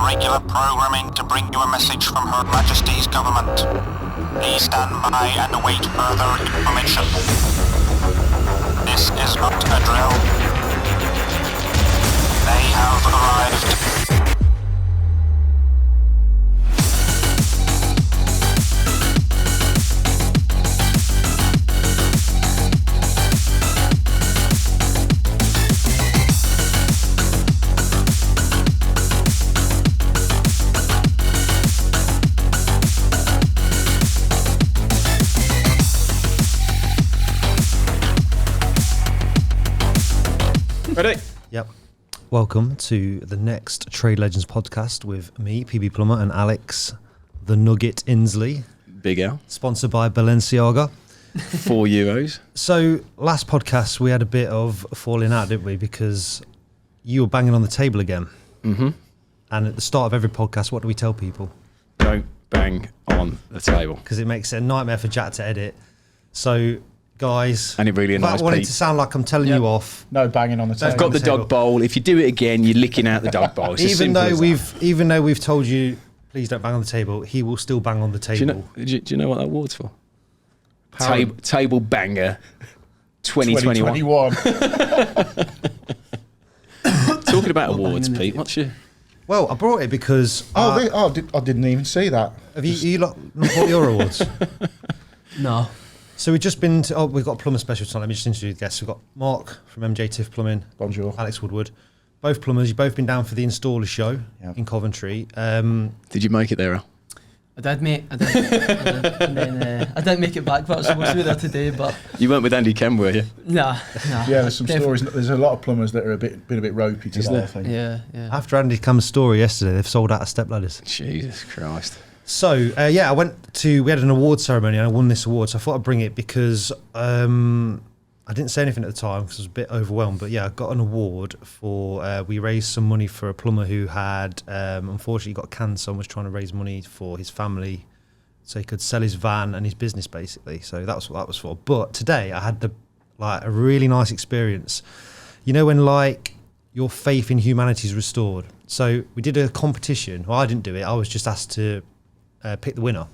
regular programming to bring you a message from Her Majesty's government. Please stand by and await further information. This is not a drill. They have arrived. Ready? Yep. Welcome to the next Trade Legends podcast with me, PB Plumber, and Alex, the Nugget Inslee. Big L. Sponsored by Balenciaga. €4. So, last podcast we had a bit of falling out, didn't we? Because you were banging on the table again. Mm-hmm. And at the start of every podcast, what do we tell people? Don't bang on the table. Because it makes it a nightmare for Jack to edit. So, guys, And it really annoys without wanting Pete. to sound like I'm telling you off. No banging on the table. I've got the dog bowl. If you do it again, you're licking out the dog bowl. It's as Even simple though as that. we've told you, please don't bang on the table, he will still bang on the table. Do you know what that award's for? Power- Table banger 2021. 2021. Talking about awards, Pete, what's your... Well, I brought it because I didn't even see that. have you lot not bought your awards? No. So we've just been to, we've got a plumber special tonight. Let me just introduce the guests. We've got Mark from MJ Tiff Plumbing. Bonjour. Alex Woodward. Both plumbers. You've both been down for the installer show in Coventry. Did you make it there, Al? I did, mate. I did. And then I didn't make it back, but I was supposed to be there today. But You weren't with Andy Ken, were you? nah. Yeah, there's some stories. There's a lot of plumbers that are been a bit ropey today, there? I think. Yeah. After Andy Cam's story yesterday, they've sold out of step ladders. Jesus Christ. So, we had an award ceremony and I won this award. So I thought I'd bring it because I didn't say anything at the time because I was a bit overwhelmed. But yeah, I got an award for, we raised some money for a plumber who had unfortunately got cancer and was trying to raise money for his family so he could sell his van and his business basically. So that's what that was for. But today I had a really nice experience. You know when your faith in humanity is restored. So we did a competition. Well, I didn't do it. I was just asked to pick the winner.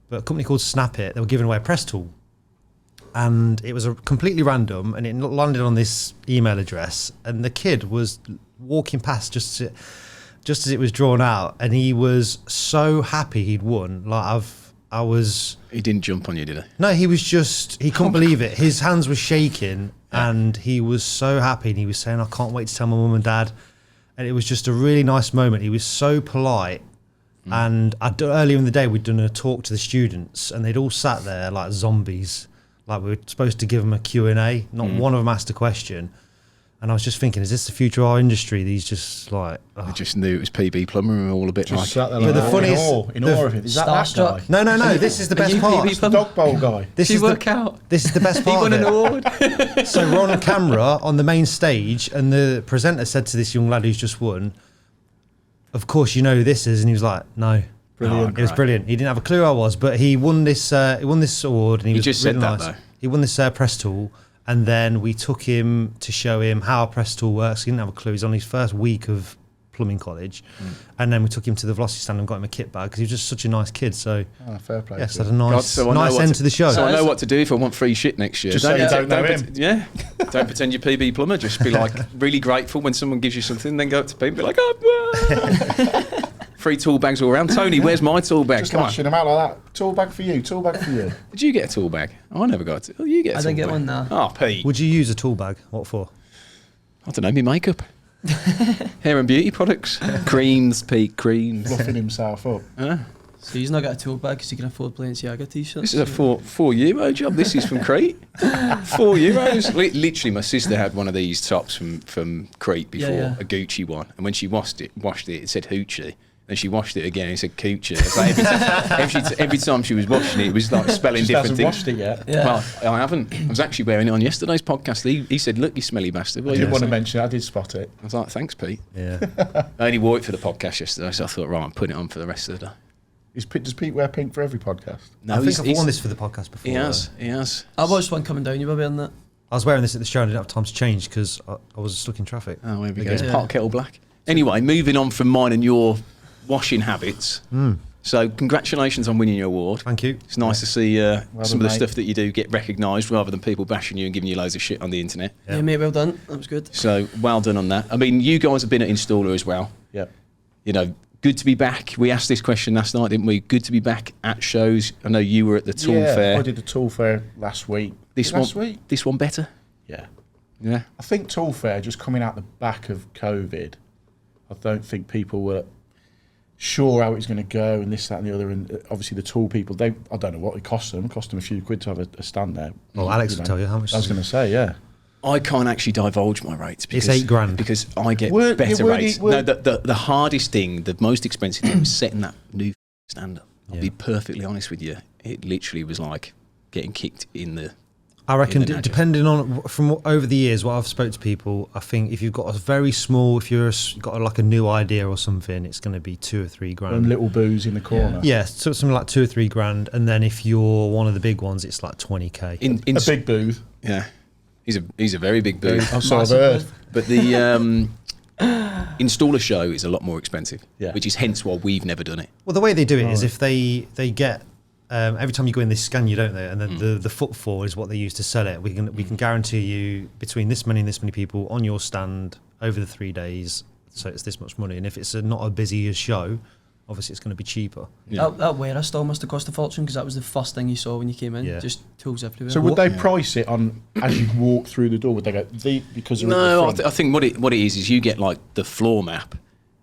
But a company called Snap It, they were giving away a press tool. And it was completely random, and it landed on this email address. And the kid was walking past just as it was drawn out, and he was so happy he'd won. He didn't jump on you, did he? No, he couldn't believe it. His hands were shaking, and he was so happy, and he was saying, I can't wait to tell my mum and dad. And it was just a really nice moment. He was so polite. And earlier in the day, we'd done a talk to the students, and they'd all sat there like zombies. Like we were supposed to give them a Q&A. Not one of them asked a question. And I was just thinking, is this the future of our industry? These just like... I just knew it was PB Plumber and we were all a bit Just like... sat there But the like, funniest- in awe of it. Is that Starstruck. guy? No. This is the best you part. PB The dog bowl guy. This Did is you work out? This is the best He part won of an it. award. So we're on camera on the main stage, and the presenter said to this young lad who's just won, of course you know who this is, and he was like, no. Brilliant. It was brilliant. He didn't have a clue who I was, but he won this award, and he was just really said that, nice. though. He won this press tool, and then we took him to show him how a press tool works. He didn't have a clue. He's on his first week of plumbing college, and then we took him to the velocity stand and got him a kit bag because he was just such a nice kid. So Fair play. yes, to had a him. nice, So I know nice what end to the show. So I know what to do if I want free shit next year. Just say you don't know him. Yeah. Don't pretend you're PB Plumber. Just be like really grateful when someone gives you something, then go up to people and be like, oh, free tool bags all around. Tony, where's my tool bag? Just Come on. lashing them out like that. Tool bag for you. Tool bag for you. Did you get a tool bag? I never got it. Oh, you get a I tool didn't get bag. one, no. Oh, Pete. Would you use a tool bag? What for? I don't know, me makeup. Hair and beauty products. Creams, Pete, creams. Fluffing himself up. So he's not got a tool bag because he can afford Balenciaga t-shirts. This is a €4 job. This is from Crete. €4. Literally, my sister had one of these tops from Crete before, Yeah. a Gucci one. And when she washed it, it said Hoochie. And she washed it again, it said Coochie. It's like every time she was washing it, it was like spelling Just different hasn't things. washed it yet. Yeah. Well, I haven't. I was actually wearing it on yesterday's podcast. He said, look, you smelly bastard. I did want to mention it. I did spot it. I was like, thanks, Pete. Yeah. I only wore it for the podcast yesterday, so I thought, right, I'm putting it on for the rest of the day. Does Pete wear pink for every podcast? No, I think I've worn this for the podcast before. He has. I watched one coming down. You were wearing that. I was wearing this at the show and I didn't have time to change because I was stuck in traffic. Oh, here we go. Again. It's part kettle black. Anyway, moving on from mine and your washing habits. So congratulations on winning your award. Thank you. It's nice to see some done, of the mate. stuff that you do get recognised rather than people bashing you and giving you loads of shit on the internet. Yeah, mate, well done. That was good. So well done on that. I mean, you guys have been at Installer as well. Yeah. You know, good to be back. We asked this question last night, didn't we? Good to be back at shows. I know you were at the tool fair. I did the tool fair last week. This one better? Yeah. Yeah. I think tool fair, just coming out the back of COVID, I don't think people were sure how it was going to go and this, that and the other. And obviously the tool people, I don't know what it cost them. It cost them a few quid to have a stand there. Well, Alex will tell you how much. I was going to say, yeah. I can't actually divulge my rates because It's $8,000. because I get Weren't- better you weren't- rates. No, the hardest thing, the most expensive thing was setting that new stand up. I'll be perfectly honest with you. It literally was like getting kicked in the. I reckon, in the nudges. depending on from over the years, what I've spoke to people, I think if you've got a very small, if you've got like a new idea or something, it's going to be $2 or $3 grand. And little booze in the corner. Yeah, so something like $2 or $3 grand, and then if you're one of the big ones, it's like 20k. In A big booth. yeah, he's a very big booth. I'm sorry, I've Massive heard. booth. But the installer show is a lot more expensive, Yeah. which is hence why we've never done it. Well, the way they do it is if they get every time you go in, they scan you, don't they? And then the footfall is what they use to sell it. We can guarantee you between this many and this many people on your stand over the 3 days, so it's this much money. And if it's not a busy as show, obviously it's going to be cheaper. Yeah. That warehouse store must have cost a fortune because that was the first thing you saw when you came in. Yeah. Just tools everywhere. So would they price it on as you walk through the door? Would they go because they're at No, the I front? think what it is you get like the floor map,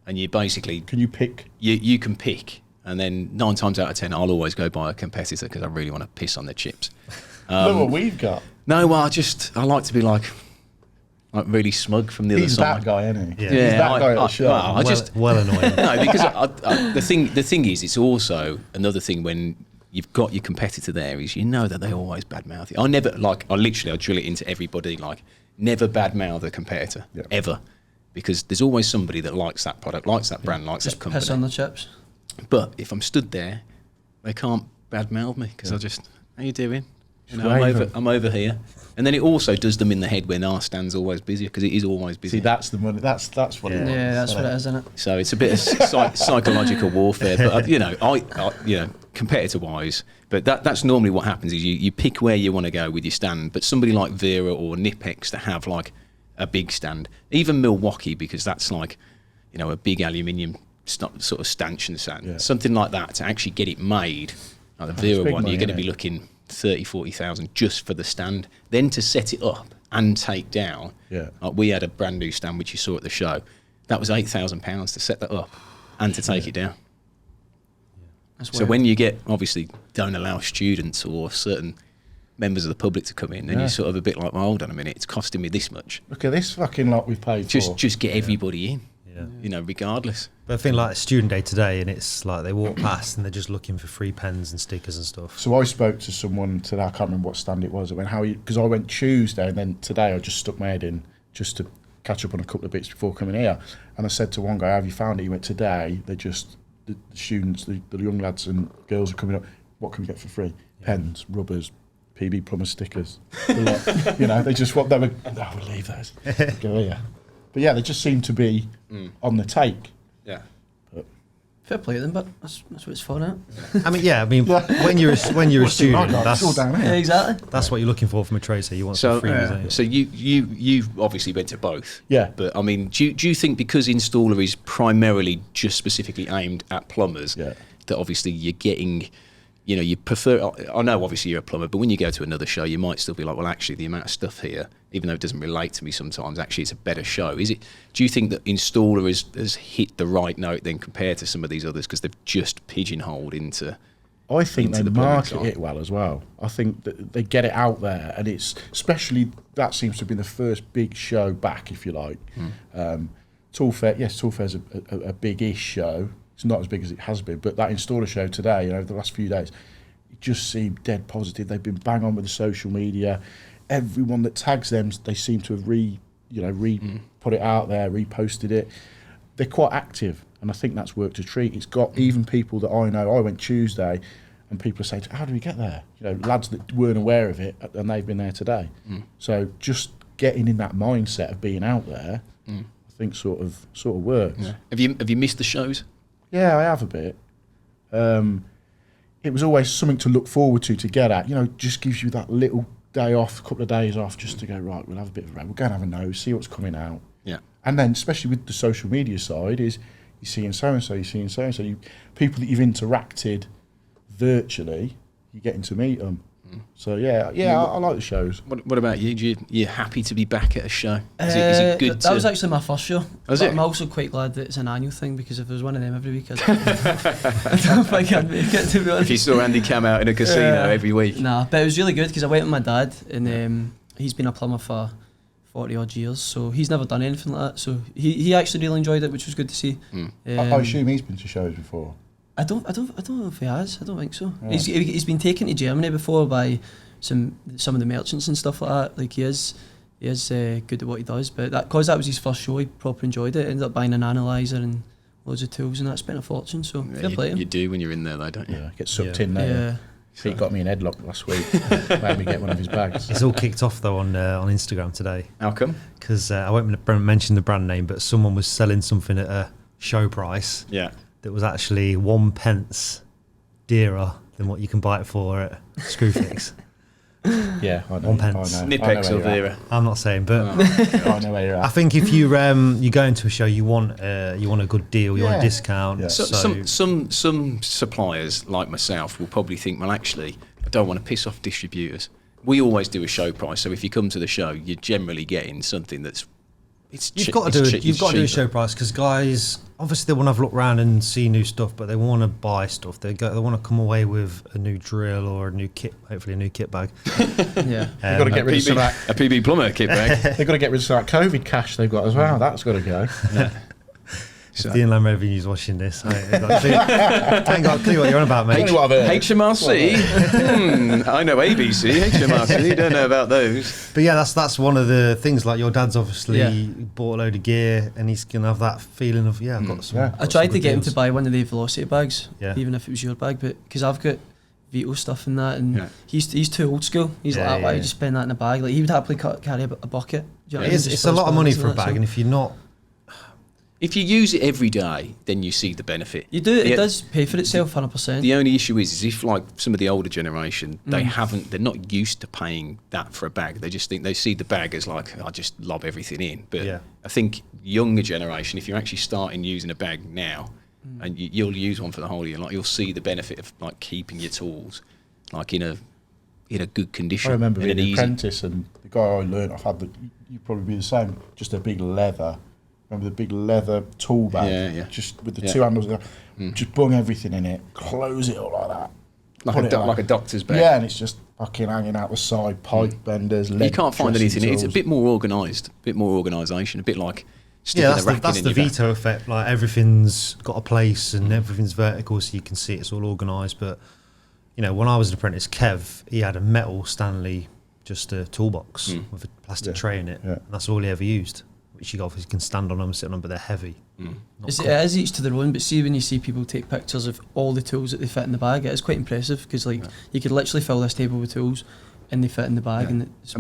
and you basically Can you pick? you can pick, and then 9 times out of 10 I'll always go by a competitor because I really want to piss on their chips. Look what we've got. No, well I like to be like really smug from the He's other that side. guy, isn't he? Yeah. He's that guy at the show. well, I just well annoying. no, because the thing is, it's also another thing when you've got your competitor there is you know that they always badmouth you. I never I drill it into everybody like never badmouth a competitor ever, because there's always somebody that likes that product, likes that brand, likes just that company. piss on the chips. But if I'm stood there, they can't badmouth me because I just, how you doing? You know, wave I'm over here. And then it also does them in the head when our stand's always busy because it is always busy. See, that's the money. That's what it was. Yeah, that's what it is, isn't it? So it's a bit of psychological warfare, but I competitor-wise, but that's normally what happens is you pick where you want to go with your stand. But somebody like Vera or Nipex that have like a big stand, even Milwaukee, because that's like a big aluminium sort of stanchion stand, something like that to actually get it made. Like the Vera big one, money, you're going to isn't be it? looking 30,000-40,000 just for the stand. Then to set it up and take down. Yeah. Like we had a brand new stand which you saw at the show. That was £8,000 to set that up and to take it down. That's So weird. when you get obviously don't allow students or certain members of the public to come in, then you're sort of a bit like, well, hold on a minute, it's costing me this much. Look at this fucking lot we've paid for. Just get everybody in. Yeah. Regardless. But I think like student day today, and it's like they walk past and they're just looking for free pens and stickers and stuff. So I spoke to someone today. I can't remember what stand it was. I went, how are you? Because I went Tuesday, and then today I just stuck my head in just to catch up on a couple of bits before coming here. And I said to one guy, "Have you found it?" He went, "Today they just the students, the young lads and girls are coming up. What can we get for free? Pens, rubbers, PB plumber stickers. They just what they were. Oh, we'll leave those. Go here." But yeah, they just seem to be on the take. Yeah. Fair play to them, but that's what it's for, isn't it? When you're a student, It's all down Yeah, here. exactly. that's what you're looking for from a trade. So you want some freebies, don't you? So you obviously went to both. Yeah. But I mean, do you think because Installer is primarily just specifically aimed at plumbers, that obviously you're getting, you prefer? I know obviously you're a plumber, but when you go to another show, you might still be like, well, actually, the amount of stuff here, even though it doesn't relate to me sometimes, actually it's a better show. Is it? Do you think that Installer has hit the right note then compared to some of these others because they've just pigeonholed into? I think into they the plumbing market side? it well as well. I think that they get it out there, and it's especially that seems to have been the first big show back, if you like. Tool Fair, yes, Tool Fair's a big-ish show. It's not as big as it has been, but that Installer show today, over the last few days, it just seemed dead positive. They've been bang on with the social media. Everyone that tags them, they seem to have put it out there, reposted it. They're quite active, and I think that's worked a treat. It's got even people that I know. I went Tuesday, and people are saying, "How do we get there?" Lads that weren't aware of it, and they've been there today. So just getting in that mindset of being out there, I think sort of works. Yeah. Have you missed the shows? Yeah, I have a bit. It was always something to look forward to get at. You know, just gives you that little day off, a couple of days off, just to go, right, we'll have a bit of a break. We'll go and have a nose, see what's coming out. Yeah. And then, especially with the social media side, is you're seeing so-and-so, you're seeing so-and-so. People that you've interacted virtually, you're getting to meet them. So, yeah, I like the shows. What about you? You're happy to be back at a show? Is it good That was actually my first show. Was but it? I'm also quite glad that it's an annual thing, because if there was one of them every week, I don't think I'd make it, to be honest. If you saw Andy Cam out in a casino every week. Nah, but it was really good because I went with my dad, and he's been a plumber for 40 odd years, so he's never done anything like that. So he actually really enjoyed it, which was good to see. I assume he's been to shows before. I don't know if he has. I don't think so. Right. He's been taken to Germany before by some of the merchants and stuff like that. Like he is good at what he does. But that was his first show, he proper enjoyed it. Ended up buying an analyzer and loads of tools, and that spent a fortune. So fair play to him. You do when you're in there, though, don't you? Yeah, get sucked in there. Yeah. He got me an headlock last week. Made me get one of his bags. It's all kicked off though on Instagram today. How come? Because I won't mention the brand name, but someone was selling something at a show price. Yeah. That was actually 1 pence dearer than what you can buy it for at Screwfix. Yeah, I know. 1 pence. Nippex or Vera? I'm not saying, but I know where you're at. I think if you go into a show, you want a good deal, you want a discount. Yeah. So, some suppliers like myself will probably think, well, actually, I don't want to piss off distributors. We always do a show price, so if you come to the show, you're generally getting something that's You've got to do a show price, because guys obviously they want to have a look around and see new stuff, but they want to buy stuff. They want to come away with a new drill or a new kit, hopefully a new kit bag. Yeah, They've got to get rid of some of that. A PB plumber kit bag. They've got to get rid of some of that COVID cash they've got as well. That's got to go. Yeah. If the Inland Revenue's watching this, I ain't got a clue what you're on about, mate. HMRC. I know ABC. HMRC. You don't know about those. But yeah, that's one of the things. Like your dad's obviously bought a load of gear, and he's gonna have that feeling of I've got some. I tried to get him to buy one of the Velocity bags, Yeah. even if it was your bag, but because I've got Vito stuff in that, and he's too old school. He's like, why would you spend that in a bag? Like he would happily carry a bucket. Do you know what I mean? It's a lot of money for a bag, and if you're not. If you use it every day, then you see the benefit. You do. It does pay for itself 100%. The only issue is if like some of the older generation, they're not used to paying that for a bag. They just think they see the bag as like, I just lob everything in. But I think younger generation, if you're actually starting using a bag now, and you'll use one for the whole year, like you'll see the benefit of like keeping your tools like in a good condition. I remember being an apprentice, and the guy I learned off had you'd probably be the same, just a big leather. Remember the big leather tool bag, just with the two handles, just bung everything in it, close it up like that, like a doctor's bag. Yeah, and it's just fucking hanging out the side, pipe benders. You can't find anything. It's a bit more organised, a bit more organisation, a bit like sticking a racket that's in the your Vito effect. Like everything's got a place and everything's vertical, so you can see it's all organised. But when I was an apprentice, Kev, he had a metal Stanley, just a toolbox with a plastic tray in it, and that's all he ever used. Which you obviously can stand on them and sit on them, but they're heavy. It is each to their own, but see when you see people take pictures of all the tools that they fit in the bag, it is quite impressive, because you could literally fill this table with tools and they fit in the bag. And it's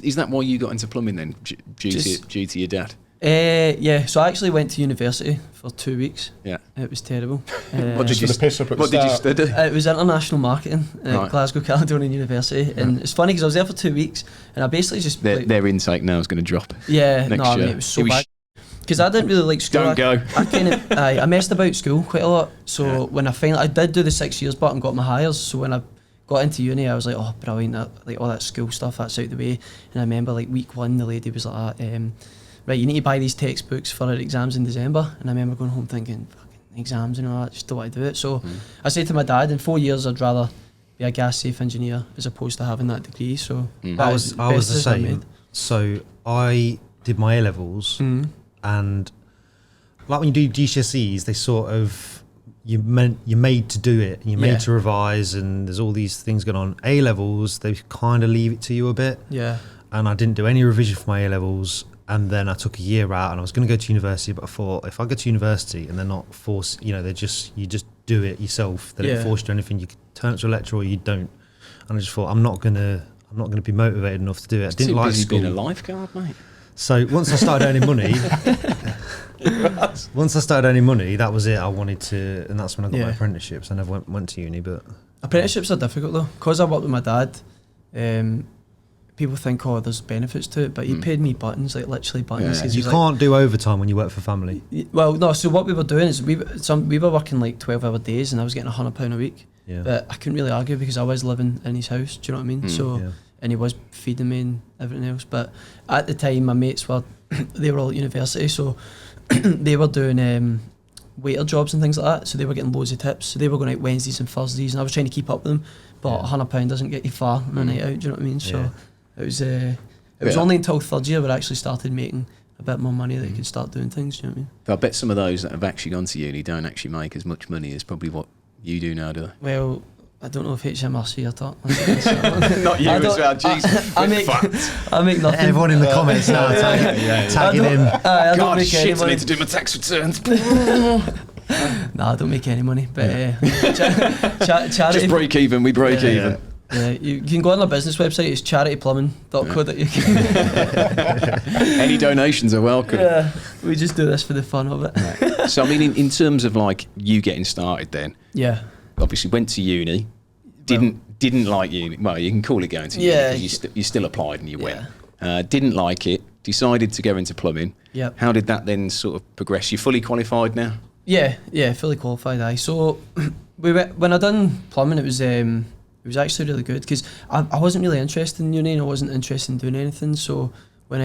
is that why you got into plumbing then, due to your dad? So I actually went to university for 2 weeks. Yeah, it was terrible. What did you study? It was international marketing at Glasgow Caledonian University, and it's funny because I was there for 2 weeks, and I basically just their intake now is going to drop. Yeah, next year. it was so bad because I didn't really like school. Don't go. I messed about school quite a lot. So when I did do the 6 years part and got my hires. So when I got into uni, I was like, oh, brilliant! Like all that school stuff, that's out the way. And I remember like week 1, the lady was like, right, you need to buy these textbooks for our exams in December. And I remember going home thinking, fucking exams and all that, just don't want to do it. So I said to my dad, in 4 years, I'd rather be a gas safe engineer as opposed to having that degree. So I was the same. So I did my A-levels, and like when you do GCSEs, they sort of, you're made to do it, and you're made to revise, and there's all these things going on. A-levels, they kind of leave it to you a bit. Yeah. And I didn't do any revision for my A-levels. And then I took a year out, and I was going to go to university, but I thought if I go to university and they're not forced, you just do it yourself. They don't force you to anything. You can turn it to a lecture or you don't. And I just thought I'm not gonna be motivated enough to do it. I didn't like school. Being a lifeguard, mate. So once I started earning money, Once I started earning money, that was it. I wanted to, and that's when I got my Yeah. apprenticeships. I never went to uni, but Apprenticeships are difficult though, because I worked with my dad. People think, oh, there's benefits to it, but he paid me buttons, like literally buttons. Yeah. 'cause you he's can't do overtime when you work for family. well, no. So what we were doing is we were working like 12-hour days, and I was getting £100 a week. Yeah. But I couldn't really argue because I was living in his house. Do you know what I mean? So Yeah. and he was feeding me and everything else. But at the time, my mates were they were all at university, so they were doing waiter jobs and things like that. So they were getting loads of tips. So they were going out Wednesdays and Thursdays, and I was trying to keep up with them. But £100 doesn't get you far on a night out. Do you know what I mean? So Yeah. it was only until third year where I actually started making a bit more money that you could start doing things. Do you know what I mean? But I bet some of those that have actually gone to uni don't actually make as much money as probably what you do now, do they? Well, I don't know if HMRC are taught. Not you I as don't- well, jeez. I make nothing. Everyone in the comments now tagging in. I don't God, make any shit, I money. need to do my tax returns. Nah, I don't make any money. But charity. Just break even, we break even. Yeah, you can go on our business website. It's charityplumbing.co.uk. Any donations are welcome. Yeah, we just do this for the fun of it. So, I mean, in terms of like you getting started then, Yeah. obviously went to uni, didn't like uni. Well, you can call it going to uni Yeah. because you still applied and you went. Didn't like it, decided to go into plumbing. Yep. How did that then sort of progress? You're fully qualified now? Yeah, fully qualified. Aye. So when I done plumbing, it was actually really good because I wasn't really interested in uni and I wasn't interested in doing anything. So when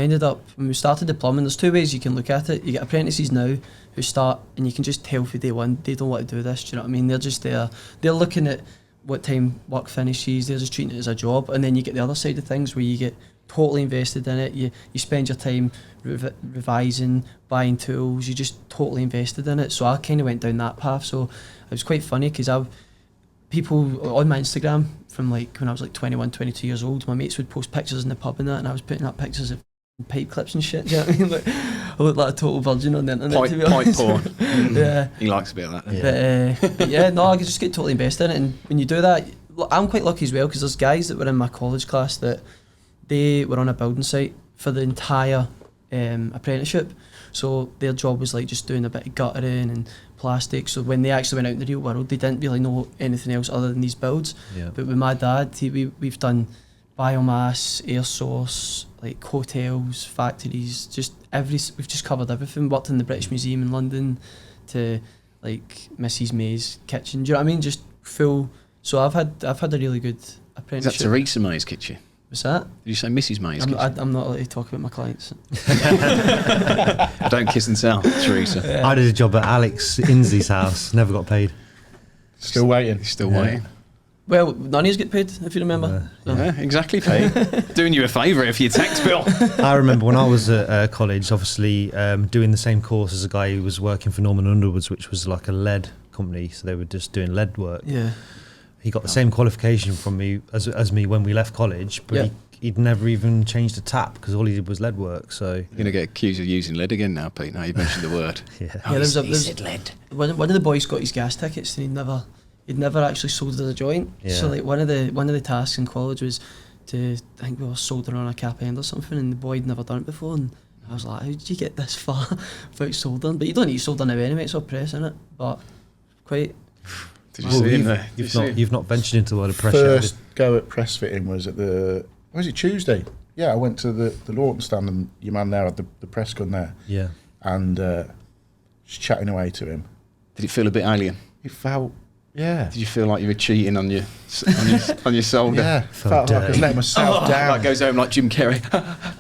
we started the plumbing, there's two ways you can look at it. You get apprentices now who start and you can just tell from day one they don't want to do this. Do you know what I mean? They're just there. They're looking at what time work finishes. They're just treating it as a job. And then you get the other side of things where you get totally invested in it. You spend your time revising, buying tools. You're just totally invested in it. So I kind of went down that path. So it was quite funny because people on my Instagram from like when I was like 21, 22 years old, my mates would post pictures in the pub and that, and I was putting up pictures of pipe clips and shit. Do you know what I mean? Like, I look like a total virgin on the internet. To be Pipe honest. porn. Yeah. He likes a bit of that. But yeah, no, I just get totally invested in it. And when you do that, I'm quite lucky as well because there's guys that were in my college class that they were on a building site for the entire apprenticeship. So their job was like just doing a bit of guttering and plastic. So when they actually went out in the real world, they didn't really know anything else other than these builds. Yeah. But with my dad, we've done biomass, air source, like hotels, factories, we've just covered everything. Worked in the British Museum in London to like Mrs. May's kitchen. Do you know what I mean? Just full. So I've had a really good Is that apprenticeship. Teresa May's kitchen? What's that? Did you say Mrs. May's kitchen? I'm not allowed to talk about my clients. Don't kiss and tell, Teresa. I did a job at Alex Inslee's house, never got paid. Still waiting. He's still waiting. Well, none of us get paid, if you remember. Yeah, exactly, Pete. Doing you a favour for your tax bill. I remember when I was at college, obviously doing the same course as a guy who was working for Norman Underwoods, which was like a lead company, so they were just doing lead work. Yeah. He got the same qualification from me as me when we left college, but Yeah. he'd never even changed a tap because all he did was lead work. So You're going to get accused of using lead again now, Pete. Now you mentioned the word. yeah. Yeah, there's he said lead. one of the boys got his gas tickets and he'd never actually soldered a joint. Yeah. So like one of the tasks in college was I think we were soldering on a cap end or something, and the boy had never done it before, and I was like, how did you get this far without soldering? But you don't need to solder now anyway, it's all press, innit? But quite. Did you see him there? Did you see him? You've not ventured into the world of pressure. First go at press fitting was at was it Tuesday? Yeah, I went to the Lawton stand and your man there had the press gun there Yeah. and just chatting away to him. Did it feel a bit alien? It felt, yeah. Did you feel like you were cheating on your solder? Yeah, felt like I was letting myself down. Like goes home like Jim Carrey.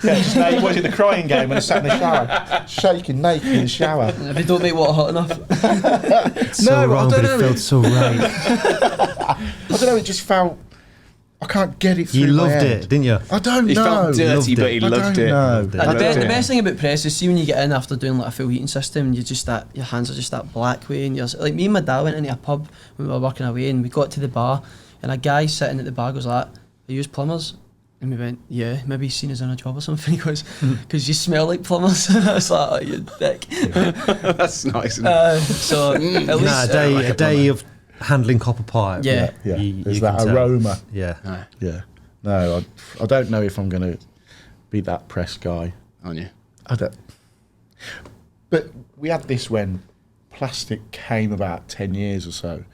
Yeah, just naked. Was it the crying game when I sat in the shower? Shaking naked in the shower. If they don't make water hot enough. So No, I wrong, don't but know. it felt so right. I don't know, it just felt, I can't get it through You my loved head. it, didn't you? I don't He know. felt dirty, Loved but it. he I loved don't it. know. Loved it. The, Loved be- the it. best thing about press is see when you get in after doing like a full heating system and you just your hands are just that black way, and you're like, me and my dad went into a pub when we were working away and we got to the bar and a guy sitting at the bar goes like, "Are you plumbers?" And we went, "Yeah, maybe he's seen us on a job or something." He goes, "Because you smell like plumbers." And I was like, "Oh, you dick." That's nice. Isn't it? So at least Nah, a day of handling copper pipe. Yeah. Yeah, You there's can that tell. aroma. Yeah. No, Yeah. No, I don't know if I'm going to be that press guy. aren't you? I don't. But we had this when plastic came about 10 years or so.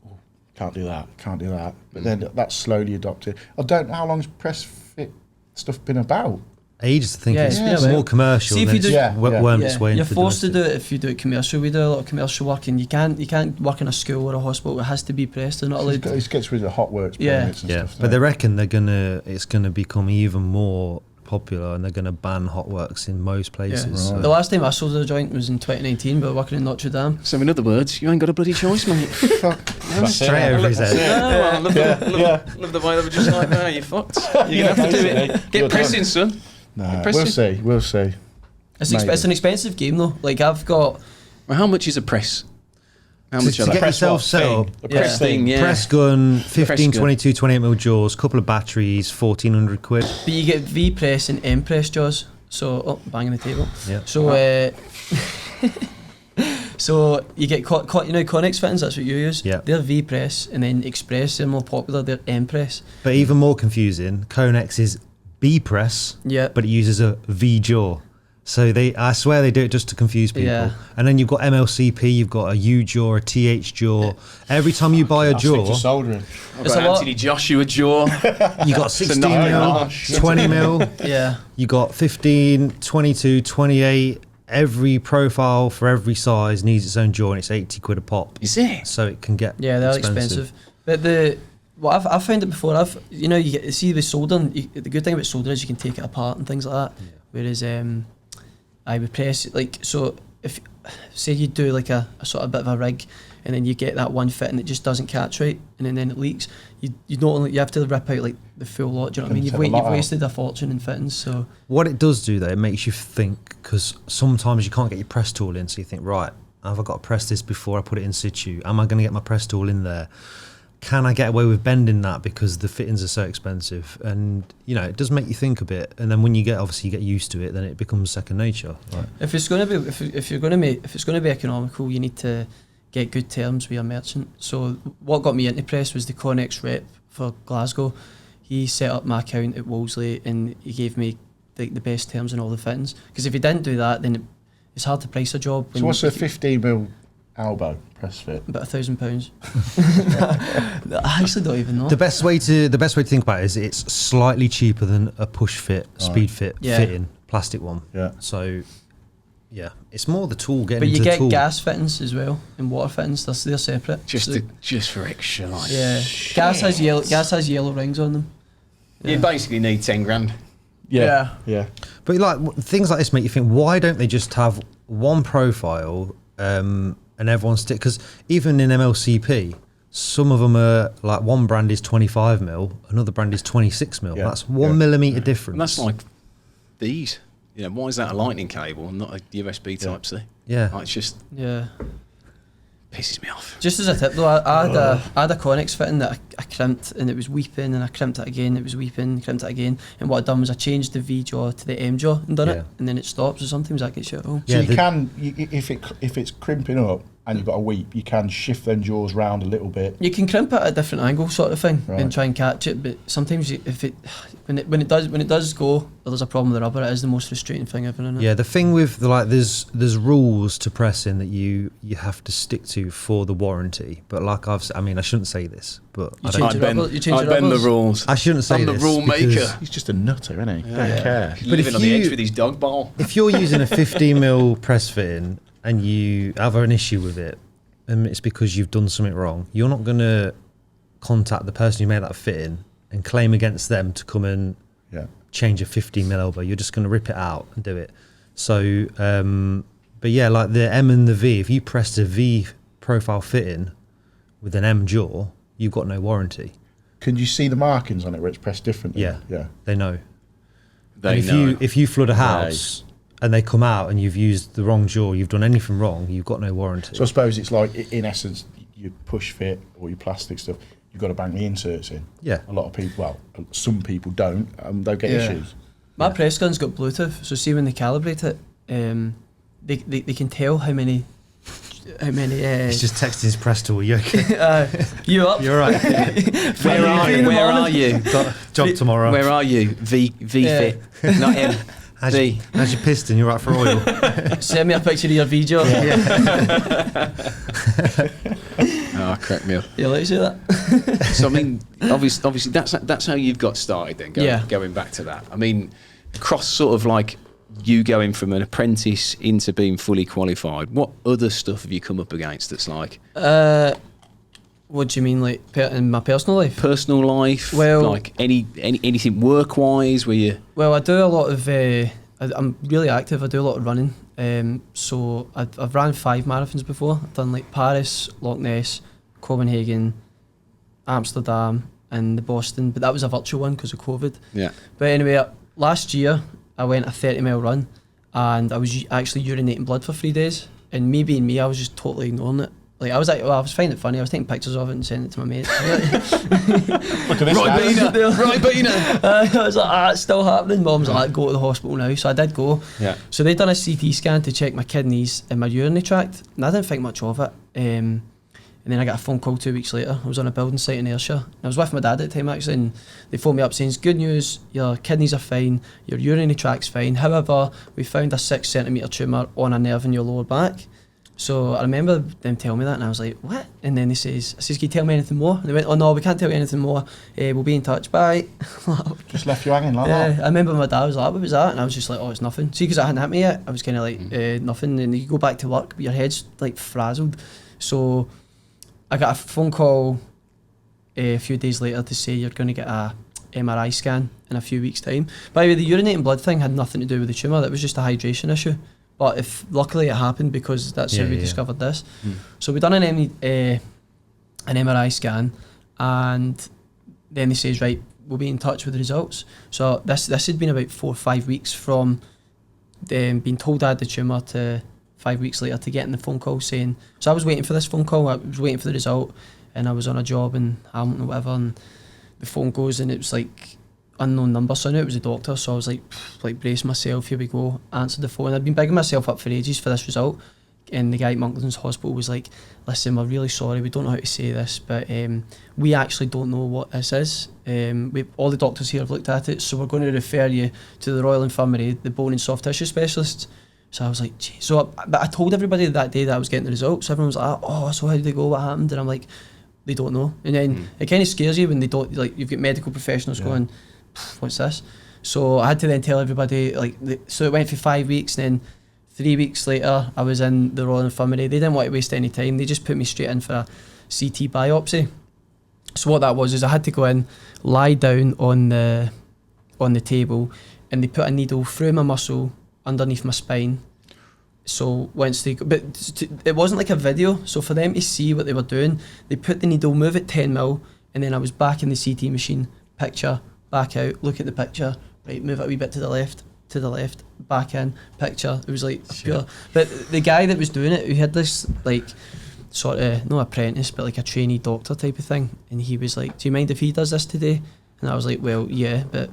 Oh, can't do that. But then that's slowly adopted. I don't know how long's press fit stuff been about. Ages to think it's been more commercial. See if you do, wormed its way you're into forced to domestic. do it if you do it commercial. We do a lot of commercial work, and you can't work in a school or a hospital. It has to be pressed. They're not allowed. It gets rid of the hot works Yeah. permits and stuff. But they reckon it's gonna become even more popular, and they're gonna ban hot works in most places. Yeah. So. The last time I sold a joint was in 2019. We were working in Notre Dame. So in other words, you ain't got a bloody choice, mate. Straight over his head. No, I love the way they were just like, no, you're fucked. You're going to have to do it. Get pressing, son. No, we'll see. It's an expensive game though. Like I've got. Well, how much is a press? How much to are get they? yourself set up, The press thing. Yeah. press gun, 15, Press gun. 22, 28mm jaws, couple of batteries, 1,400 quid. But you get V press and M press jaws. So banging the table. Yeah. So so you get Connex fittings. That's what you use. Yeah. They're V press, and then Express. They're more popular. They're M press. But even more confusing, Connex is B press, Yeah. but it uses a V jaw. So I swear they do it just to confuse people. Yeah. And then you've got MLCP, you've got a U jaw, a TH jaw. Every time you buy a I'll stick to jaw, soldering. I've It's got a lot. Anthony Joshua jaw. you got 16 not mil, harsh. 20 mil, Yeah. you got 15, 22, 28. Every profile for every size needs its own jaw, and it's 80 quid a pop. Is it? So it can get Yeah, they're expensive. But I've found it before. You get see with soldering. The good thing about soldering is you can take it apart and things like that. Yeah. Whereas I would press so if say you do like a sort of bit of a rig, and then you get that one fit and it just doesn't catch right, and then it leaks. You have to rip out like the full lot. Do you know what I mean? You've wasted a fortune in fittings. So what it does do though, it makes you think, because sometimes you can't get your press tool in, so you think, right, have I got to press this before I put it in situ? Am I going to get my press tool in there? Can I get away with bending that because the fittings are so expensive? And it does make you think a bit. And then when you get used to it, then it becomes second nature. Right? if it's going to be if it's going to be economical, you need to get good terms with your merchant. So what got me into press was the Connex rep for Glasgow. He set up my account at Wolseley, and he gave me the best terms on all the fittings. Because if he didn't do that, then it's hard to price a job. So what's a 15mm elbow press fit? About £1,000. I actually don't even know. The best way to think about it is it's slightly cheaper than a push fit, speed fit fitting plastic one. Yeah. So yeah, it's more the tool getting. But you into get the tool. gas fittings as well and water fittings. They're separate. Just for extra life. Yeah. Gas has yellow rings on them. You basically need 10 grand. Yeah. But things like this make you think, why don't they just have one profile and everyone stick? Because even in MLCP, some of them are like one brand is 25mm, another brand is 26mm. Yeah. That's 1 millimetre difference. And that's like these. Why is that a lightning cable and not a USB type C? Yeah. It's just pisses me off. Just as a tip though, I had a Connex fitting that I crimped, and it was weeping, and I crimped it again, it was weeping, crimped it again, and what I done was I changed the V jaw to the M jaw and done it, and then it stops. So sometimes that gets you at home. So you can, if it's crimping up and you've got a weep, you can shift them jaws round a little bit. You can crimp it at a different angle, sort of thing, Right. and try and catch it. But sometimes when it does go, or there's a problem with the rubber, it is the most frustrating thing ever. Isn't it? Yeah, the thing with there's rules to pressing that you have to stick to for the warranty. But like I shouldn't say this, but You I change don't. your rubber- you change I your bend the rubbers. rules. I shouldn't say I'm the this rule because maker. He's just a nutter, isn't he? Don't care. He's living if on the edge you- with his dog ball. If you're using a 15mm press fitting and you have an issue with it, and it's because you've done something wrong, you're not going to contact the person who made that fitting and claim against them to come and change a 15mm elbow. You're just going to rip it out and do it. So, but yeah, like the M and the V, if you pressed a V profile fitting with an M jaw, you've got no warranty. Can you see the markings on it where it's pressed differently? Yeah, Yeah. They know. They And know. if you flood a house and they come out and you've used the wrong jaw, you've done anything wrong, you've got no warranty. So I suppose it's like, in essence, your push fit or your plastic stuff, you've got to bang the inserts in. Yeah. A lot of people, well, some people don't, they'll get issues. My press gun's got Bluetooth, so see when they calibrate it, they can tell how many. He's just texting his press tool. You okay? You up? You're right. Where are you? Got a job tomorrow. Where are you? V fit, not M. How's your piston? You're right for oil. Send me a picture of your video. Oh, crack me up. You like to see that? So I mean, obviously that's how you've got started then. Going back to that. I mean, cross sort of like you going from an apprentice into being fully qualified. What other stuff have you come up against that's like? What do you mean, like in my personal life? Personal life. Well, like anything work wise where you. Well, I do a lot of. I'm really active. I do a lot of running. So I've ran 5 marathons before. I've done like Paris, Loch Ness, Copenhagen, Amsterdam, and the Boston. But that was a virtual one because of COVID. Yeah. But anyway, last year I went a 30-mile run, and I was actually urinating blood for 3 days. And me being me, I was just totally ignoring it. Like I was finding it funny. I was taking pictures of it and sending it to my mates. Look at this Right, Bina. I was like, it's still happening. Mum's like, go to the hospital now. So I did go. Yeah. So they done a CT scan to check my kidneys and my urinary tract, and I didn't think much of it. And then I got a phone call 2 weeks later. I was on a building site in Ayrshire. I was with my dad at the time actually, and they phoned me up saying, "Good news, your kidneys are fine, your urinary tract's fine. However, we found a 6 centimetre tumour on a nerve in your lower back." So I remember them telling me that, and I was like, "What?" And then I says, "Can you tell me anything more?" And they went, "Oh no, we can't tell you anything more. We'll be in touch. Bye." Just left you hanging like that. I remember my dad was like, "What was that?" And I was just like, "Oh, it's nothing." See, because I hadn't hit me yet, I was kind of like, nothing. And you go back to work, but your head's like frazzled. So I got a phone call a few days later to say you're going to get a MRI scan in a few weeks' time. By the way, the urinating blood thing had nothing to do with the tumour. That was just a hydration issue. But luckily it happened because that's how we discovered this. So we done an MRI scan, and then they says, right, we'll be in touch with the results. So this had been about 4 or 5 weeks from them being told I had the tumour to 5 weeks later to getting the phone call saying. So I was waiting for this phone call. I was waiting for the result, and I was on a job in Hamilton or whatever, and the phone goes, and it was like unknown number, so I knew it was a doctor, so I was like brace myself, here we go, answered the phone. I'd been bigging myself up for ages for this result, and the guy at Monklands Hospital was like, "Listen, we're really sorry, we don't know how to say this, but we actually don't know what this is. All the doctors here have looked at it, so we're going to refer you to the Royal Infirmary, the bone and soft tissue specialists." So I was like, "Gee." But I told everybody that day that I was getting the result, so everyone was like, "Oh, so how did they go, what happened?" And I'm like, they don't know. And then it kind of scares you when they don't, like, you've got medical professionals going, "What's this?" So I had to then tell everybody, so it went for 5 weeks, and then 3 weeks later I was in the Royal Infirmary. They didn't want to waste any time, they just put me straight in for a CT biopsy. So what that was is I had to go in, lie down on the table, and they put a needle through my muscle underneath my spine. So but it wasn't like a video, so for them to see what they were doing, they put the needle, move it 10 mil, and then I was back in the CT machine, picture, back out, look at the picture, right, move it a wee bit to the left, back in, picture. It was like pure. But the guy that was doing it, who had this like sort of, no apprentice, but like a trainee doctor type of thing, and he was like, "Do you mind if he does this today?" And I was like, "Well, yeah, but..."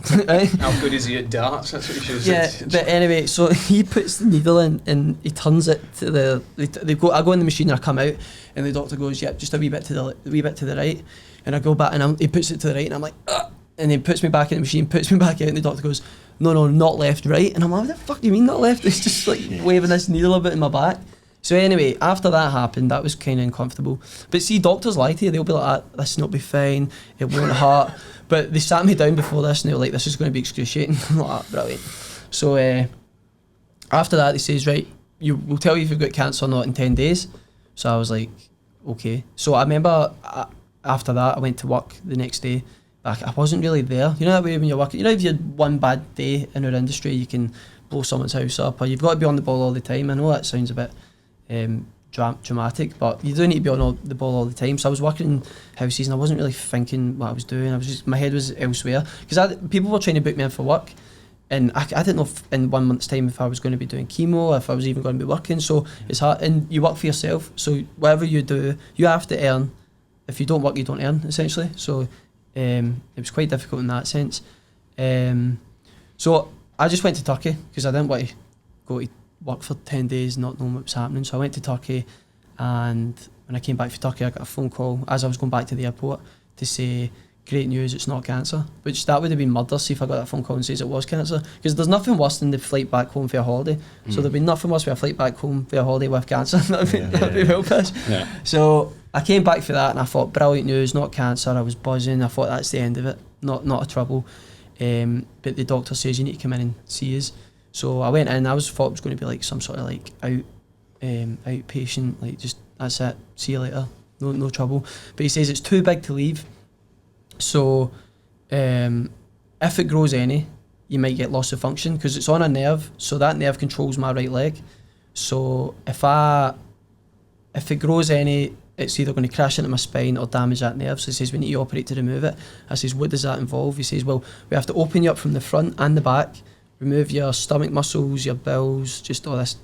How good is he at darts? That's what you should have said. But anyway, so he puts the needle in and he turns it to I go in the machine and I come out, and the doctor goes, "Yeah, just a wee bit to the right," and I go back and he puts it to the right, and I'm like, "Ugh," and then puts me back in the machine, puts me back out, and the doctor goes, no, not left, right," and I'm like, "What the fuck do you mean not left?" It's just like waving this needle a bit in my back. So anyway, after that happened, that was kind of uncomfortable. But see, doctors lie to you. They'll be like, "This will not be fine, it won't hurt." But they sat me down before this, and they were like, "This is going to be excruciating." I'm like, "Brilliant." So after that, they says, "Right, we'll tell you if you've got cancer or not in 10 days. So I was like, okay. So I remember after that, I went to work the next day. I wasn't really there. You know that way when you're working, you know, if you had one bad day in our industry, you can blow someone's house up, or you've got to be on the ball all the time. I know that sounds a bit dramatic, but you do need to be on the ball all the time. So I was working in houses and I wasn't really thinking what I was doing. My head was elsewhere, because people were trying to book me in for work, and I didn't know if in 1 month's time if I was going to be doing chemo, if I was even going to be working. So it's hard, and you work for yourself, so whatever you do, you have to earn. If you don't work, you don't earn, essentially. So it was quite difficult in that sense. So I just went to Turkey because I didn't want to go to work for 10 days not knowing what was happening. So I went to Turkey, and when I came back from Turkey, I got a phone call as I was going back to the airport to say, great news, it's not cancer. Which that would have been murder, see if I got that phone call and says it was cancer. Because there's nothing worse than the flight back home for a holiday. So there'd be nothing worse for a flight back home for a holiday with cancer. That'd be real piss. Yeah. So I came back for that and I thought, brilliant news, not cancer. I was buzzing. I thought that's the end of it, not a trouble. But the doctor says you need to come in and see us. So I went in. I thought it was going to be like some sort of like outpatient, like just that's it. See you later. No trouble. But he says it's too big to leave. So if it grows any, you might get loss of function because it's on a nerve. So that nerve controls my right leg. So if it grows any, it's either going to crash into my spine or damage that nerve. So he says we need to operate to remove it. I says, what does that involve? He says, well, we have to open you up from the front and the back, remove your stomach muscles, your bowels, just all this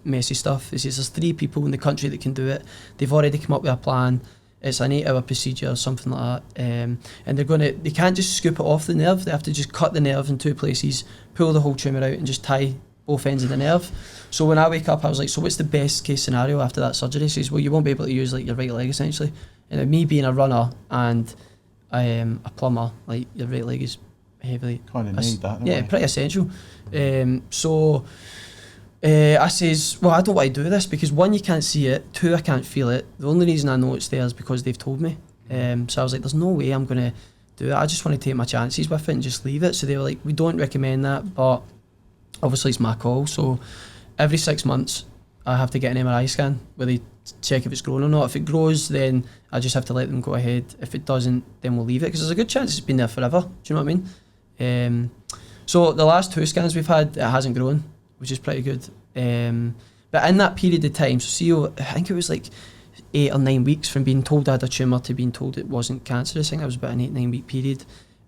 messy stuff. He says there's 3 people in the country that can do it. They've already come up with a plan. It's an 8-hour procedure or something like that. And they can't just scoop it off the nerve. They have to just cut the nerve in 2 places, pull the whole tumour out and just tie both ends of the nerve. So when I wake up, I was like, so what's the best case scenario after that surgery? He says, well, you won't be able to use like your right leg essentially. And me being a runner and a plumber, like your right leg is heavily... Kind of need that, don't yeah, we? pretty essential. So I says, well, I don't want to do this because 1, you can't see it, 2, I can't feel it. The only reason I know it's there is because they've told me. So I was like, there's no way I'm going to do it. I just want to take my chances with it and just leave it. So they were like, we don't recommend that, but obviously it's my call. So every 6 months I have to get an MRI scan where they check if it's grown or not. If it grows, then I just have to let them go ahead. If it doesn't, then we'll leave it because there's a good chance it's been there forever. Do you know what I mean? So the last 2 scans we've had, it hasn't grown, which is pretty good. But in that period of time, so see, I think it was like 8 or 9 weeks from being told I had a tumour to being told it wasn't cancerous. I think that was about an 8-9 week period.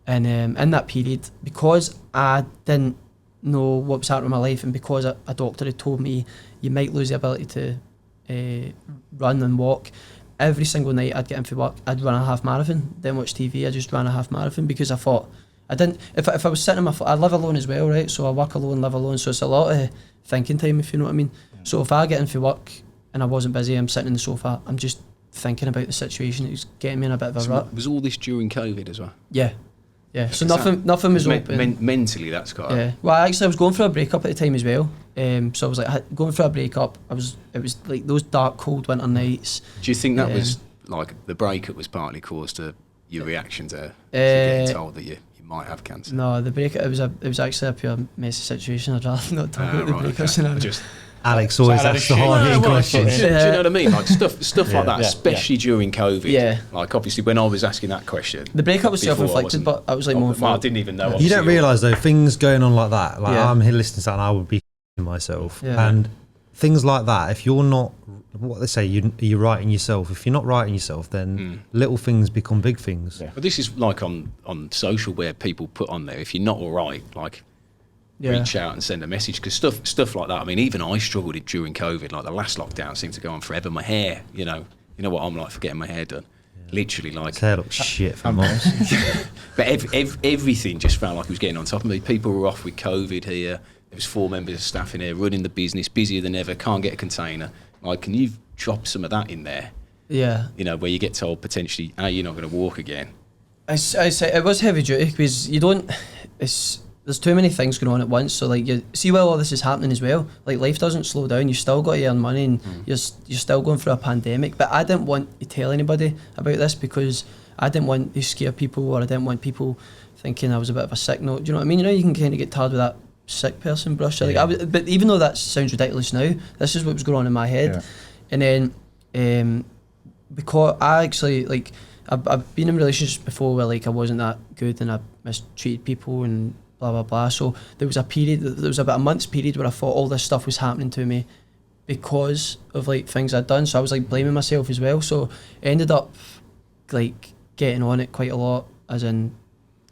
And in that period, because I didn't know what was happening in my life and because a doctor had told me you might lose the ability to run and walk, every single night I'd get in for work, I'd run a half marathon, then watch TV, I just ran a half marathon because I thought, I didn't, if I was sitting on my I live alone as well, right? So I work alone, live alone, so it's a lot of thinking time, if you know what I mean. So if I get in for work and I wasn't busy, I'm sitting in the sofa, I'm just thinking about the situation. It was getting me in a bit of a rut. Was all this during COVID as well? Yeah. So nothing was open. Mentally, that's quite... Yeah. Well, actually, I was going through a breakup at the time as well. So I was like going through a breakup. It was like those dark, cold winter nights. Do you think that was like the breakup was partly caused to your reaction to getting told that you might have cancer? No, the breakup, it was actually a pure messy situation. I'd rather not talk about the breakup scenario. Alex always asks the hard-hitting questions. Do you know what I mean? Like stuff like that, especially during COVID. Yeah. Like obviously when I was asking that question. The breakup was self-inflicted, but I was like more... Well, I didn't even know. You don't realise though, things going on like that, like I'm here listening to that and I would be myself. Yeah. And things like that, if you're not, what they say, you're writing yourself. If you're not writing yourself, then little things become big things. But this is like on social where people put on there, if you're not all right, like... reach out and send a message because stuff like that. I mean, even I struggled during COVID. Like the last lockdown seemed to go on forever. My hair, you know what I'm like for getting my hair done. Literally, like his hair looks shit for months. But everything just felt like it was getting on top of me. People were off with COVID here. There was 4 members of staff in here running the business, busier than ever. Can't get a container. Like, can you drop some of that in there? Yeah. You know, where you get told potentially, you're not going to walk again. I say it was heavy duty because you don't. There's too many things going on at once. So like you see while all this is happening as well, like life doesn't slow down. You still got to earn money and you're still going through a pandemic. But I didn't want to tell anybody about this because I didn't want to scare people or I didn't want people thinking I was a bit of a sick note. Do you know what I mean? You know, you can kind of get tired with that sick person brush. Like but even though that sounds ridiculous now, this is what was going on in my head. And then because I actually like I've been in relationships before where like I wasn't that good and I mistreated people and blah blah blah. So there was about a month's period where I thought all this stuff was happening to me because of like things I'd done. So I was like blaming myself as well. So I ended up like getting on it quite a lot, as in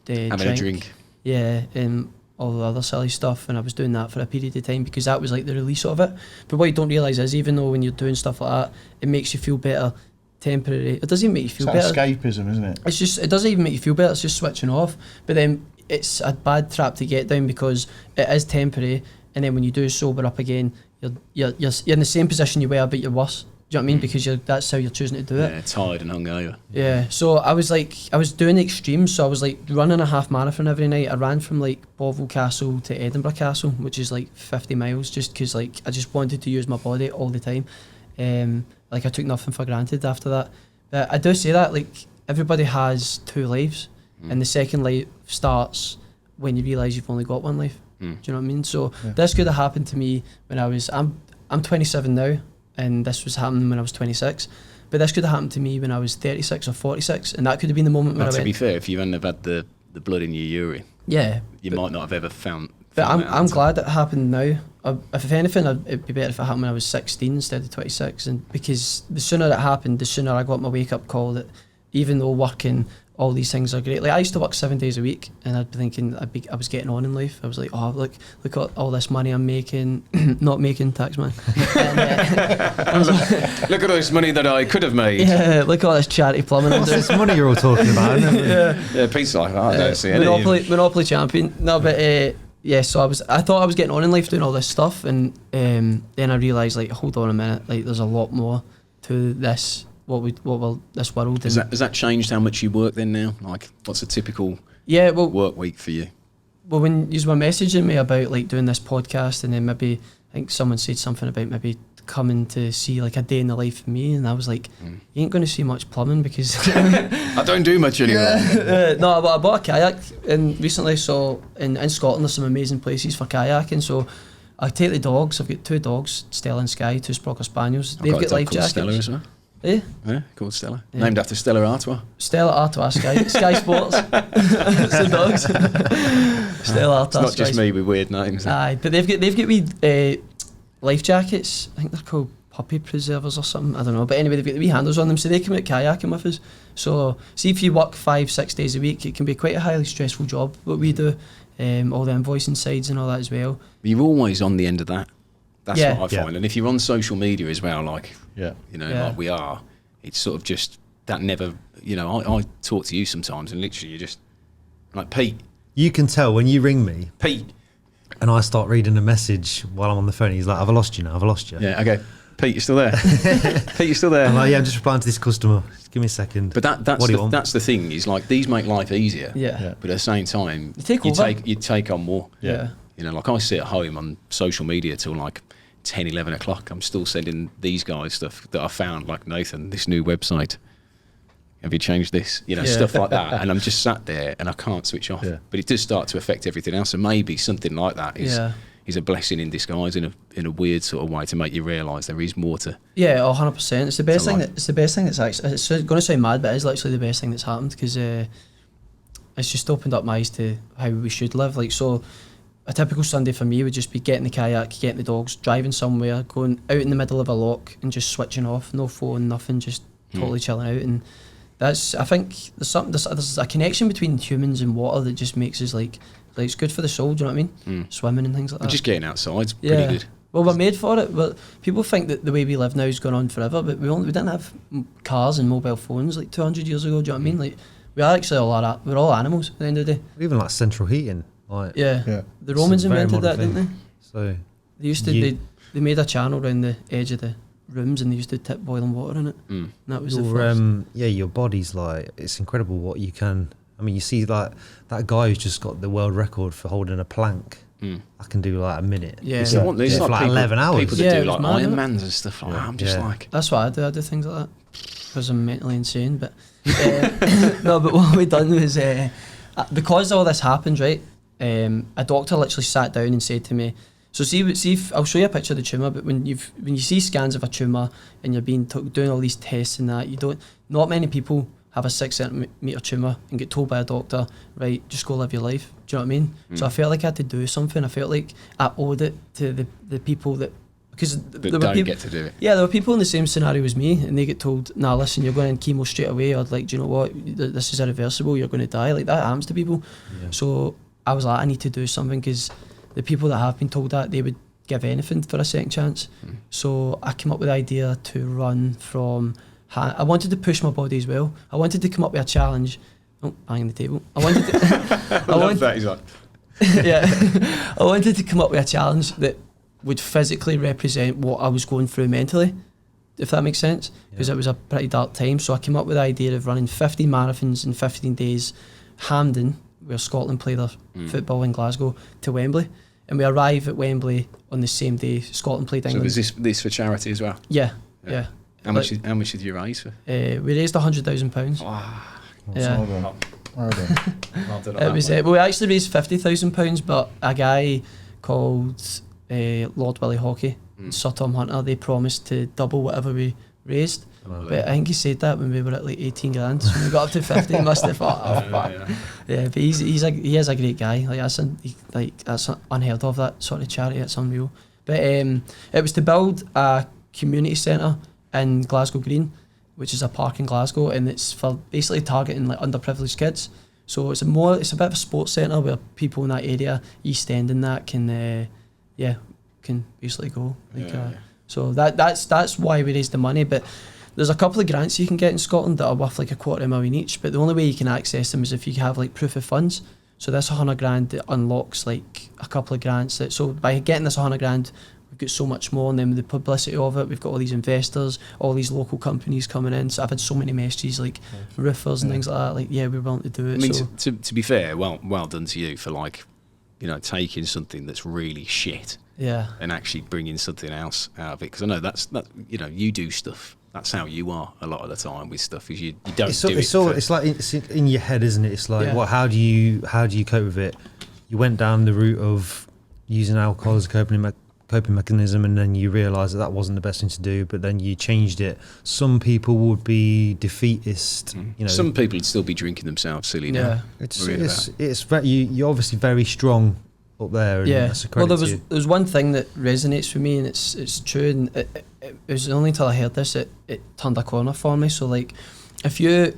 having a drink. Yeah, and all the other silly stuff, and I was doing that for a period of time because that was like the release of it. But what you don't realise is even though when you're doing stuff like that, it makes you feel better temporary. It doesn't even make you feel better. Escapism, isn't it? It's just, it doesn't even make you feel better, it's just switching off. But then it's a bad trap to get down because it is temporary, and then when you do sober up again, you're in the same position you were, but you're worse. Do you know what I mean? Because that's how you're choosing to do it. Yeah, tired and hungover. Yeah, so I was doing extremes, so I was like running a half marathon every night. I ran from like Bovill Castle to Edinburgh Castle, which is like 50 miles, just because like I just wanted to use my body all the time. Like I took nothing for granted after that. But I do say that like everybody has 2 lives, and the second life starts when you realise you've only got 1 life. Do you know what I mean? So this could have happened to me when I'm 27 now, and this was happening when I was 26. But this could have happened to me when I was 36 or 46, and that could have been the moment when I went. To be fair, if you hadn't have had the blood in your urine, you might not have ever found. But I'm glad it happened now. If anything, it'd be better if it happened when I was 16 instead of 26, and because the sooner it happened, the sooner I got my wake up call that even though working, all these things are great. Like I used to work 7 days a week, and I'd be thinking I was getting on in life. I was like, oh look at all this money I'm making, not making tax man. Look at all this money that I could have made. Yeah, look at all this charity plumbing. What's this money you're all talking about? Yeah, Pete's like, I don't see any. Monopoly champion. No, but yeah. So I thought I was getting on in life doing all this stuff, and then I realised like, hold on a minute, like there's a lot more to this. This world. Has that changed how much you work then now? Like, what's a typical work week for you? Well, when you were messaging me about like doing this podcast, and then maybe I think someone said something about maybe coming to see like a day in the life of me, and I was like, you ain't going to see much plumbing because I don't do much anymore. No, but I bought a kayak recently, so in Scotland there's some amazing places for kayaking. So I take the dogs. I've got 2 dogs, Stella and Sky, 2 Sprocker Spaniels. They've got life jackets. Stella as well. Yeah, called Stella. Yeah. Named after Stella Artois. Stella Artois, Sky Sports. It's the dogs. Stella Artois. It's not just me with weird names. Aye, but they've got wee life jackets. I think they're called puppy preservers or something. I don't know. But anyway, they've got the wee handles on them, so they come out kayaking with us. So see if you work 5-6 days a week, it can be quite a highly stressful job. What we do, all the invoicing sides and all that as well. You're always on the end of that. That's what I find. And if you're on social media as well, like, like we are, it's sort of just, that never, I talk to you sometimes and literally you're just, like, Pete. You can tell when you ring me. Pete. And I start reading a message while I'm on the phone. He's like, I've lost you now, I've lost you. Yeah, okay. Pete, you still there? Pete, you still there? I'm like, yeah, I'm just replying to this customer. Just give me a second. But that's the thing, is like, these make life easier. Yeah. But at the same time, you take on more. Yeah. Like I sit at home on social media till like 10, 11 o'clock. I'm still sending these guys stuff that I found, like, Nathan, this new website. Have you changed this? Stuff like that. And I'm just sat there and I can't switch off. Yeah. But it does start to affect everything else. And maybe something like that is a blessing in disguise in a weird sort of way to make you realise there is more to. Yeah, 100%. It's the best thing. It's the best thing that's actually. It's going to sound mad, but it is literally the best thing that's happened, because it's just opened up my eyes to how we should live. Like, so a typical Sunday for me would just be getting the kayak, getting the dogs, driving somewhere, going out in the middle of a loch and just switching off, no phone, nothing, just totally chilling out. And that's, I think there's a connection between humans and water that just makes us like it's good for the soul. Do you know what I mean? Swimming and things like that. Just getting outside's pretty good. Well, we're made for it. But people think that the way we live now is going on forever, but we didn't have cars and mobile phones like 200 years ago. Do you know what I mean? Like, we are actually we're all animals at the end of the day. Even like central heating. Like, the Romans invented that, didn't they? So they used to they made a channel around the edge of the rooms, and they used to tip boiling water in it. And that was the first. Your body's like, it's incredible what you can. I mean, you see like that guy who's just got the world record for holding a plank. I can do like a minute. There's for like like people, 11 hours. People that do like Ironmans and stuff like that. I'm just like, that's what I do. I do things like that because I'm mentally insane. But no, but what we done was because all this happened, right? A doctor literally sat down and said to me, so see if I'll show you a picture of the tumour, but when you see scans of a tumour and you're being doing all these tests and that, not many people have a 6 centimetre tumour and get told by a doctor, right, just go live your life. Do you know what I mean? So I felt like I had to do something. I felt like I owed it to the people that, because there were people, get to do it. Yeah, there were people in the same scenario as me, and they get told, nah, listen, you're going in chemo straight away, or like, do you know what, this is irreversible, you're going to die. Like, that happens to people. So I was like, I need to do something, because the people that have been told that, they would give anything for a second chance. So I came up with the idea to run from. I wanted to push my body as well. I wanted to come up with a challenge. Oh, banging the table. I wanted to. I love that. He's like. Yeah, I wanted to come up with a challenge that would physically represent what I was going through mentally. if that makes sense, because it was a pretty dark time. So I came up with the idea of running 50 marathons in 15 days, Hampden, where Scotland play their football in Glasgow, to Wembley. And we arrive at Wembley on the same day Scotland played England. So was this for charity as well? Yeah. How much did you raise for? We raised £100,000. Wow. Yeah. Well done. It was. We actually raised £50,000, but a guy called Lord Willie Hockey, Sir Tom Hunter, they promised to double whatever we raised. But I think he said that when we were at like 18 grand. So when we got up to 50, he must have thought, oh fuck. Yeah, but he is a great guy. That's unheard of, that sort of charity. It's unreal. But it was to build a community centre in Glasgow Green, which is a park in Glasgow, and it's for basically targeting like underprivileged kids. So it's a bit of a sports centre where people in that area, East End and that, can basically go. So that's why we raised the money. But there's a couple of grants you can get in Scotland that are worth like $250,000 each, but the only way you can access them is if you have like proof of funds. So this 100 grand that unlocks like a couple of grants. So by getting this 100 grand, we've got so much more, and then with the publicity of it, we've got all these investors, all these local companies coming in. So I've had so many messages like roofers and things like that. Like, yeah, we're willing to do it. I mean, so to be fair, well done to you for like, taking something that's really shit, and actually bringing something else out of it. Because I know that you do stuff. That's how you are a lot of the time with stuff. Is you don't do it. It's like it's in your head, isn't it? It's like how do you cope with it? You went down the route of using alcohol as a coping mechanism, and then you realise that wasn't the best thing to do, but then you changed it. Some people would be defeatist. Some people would still be drinking themselves silly now. You're obviously very strong up there. And that's a credit to you. There's one thing that resonates with me, and it's true, and it was only until I heard this it turned a corner for me. So like, if you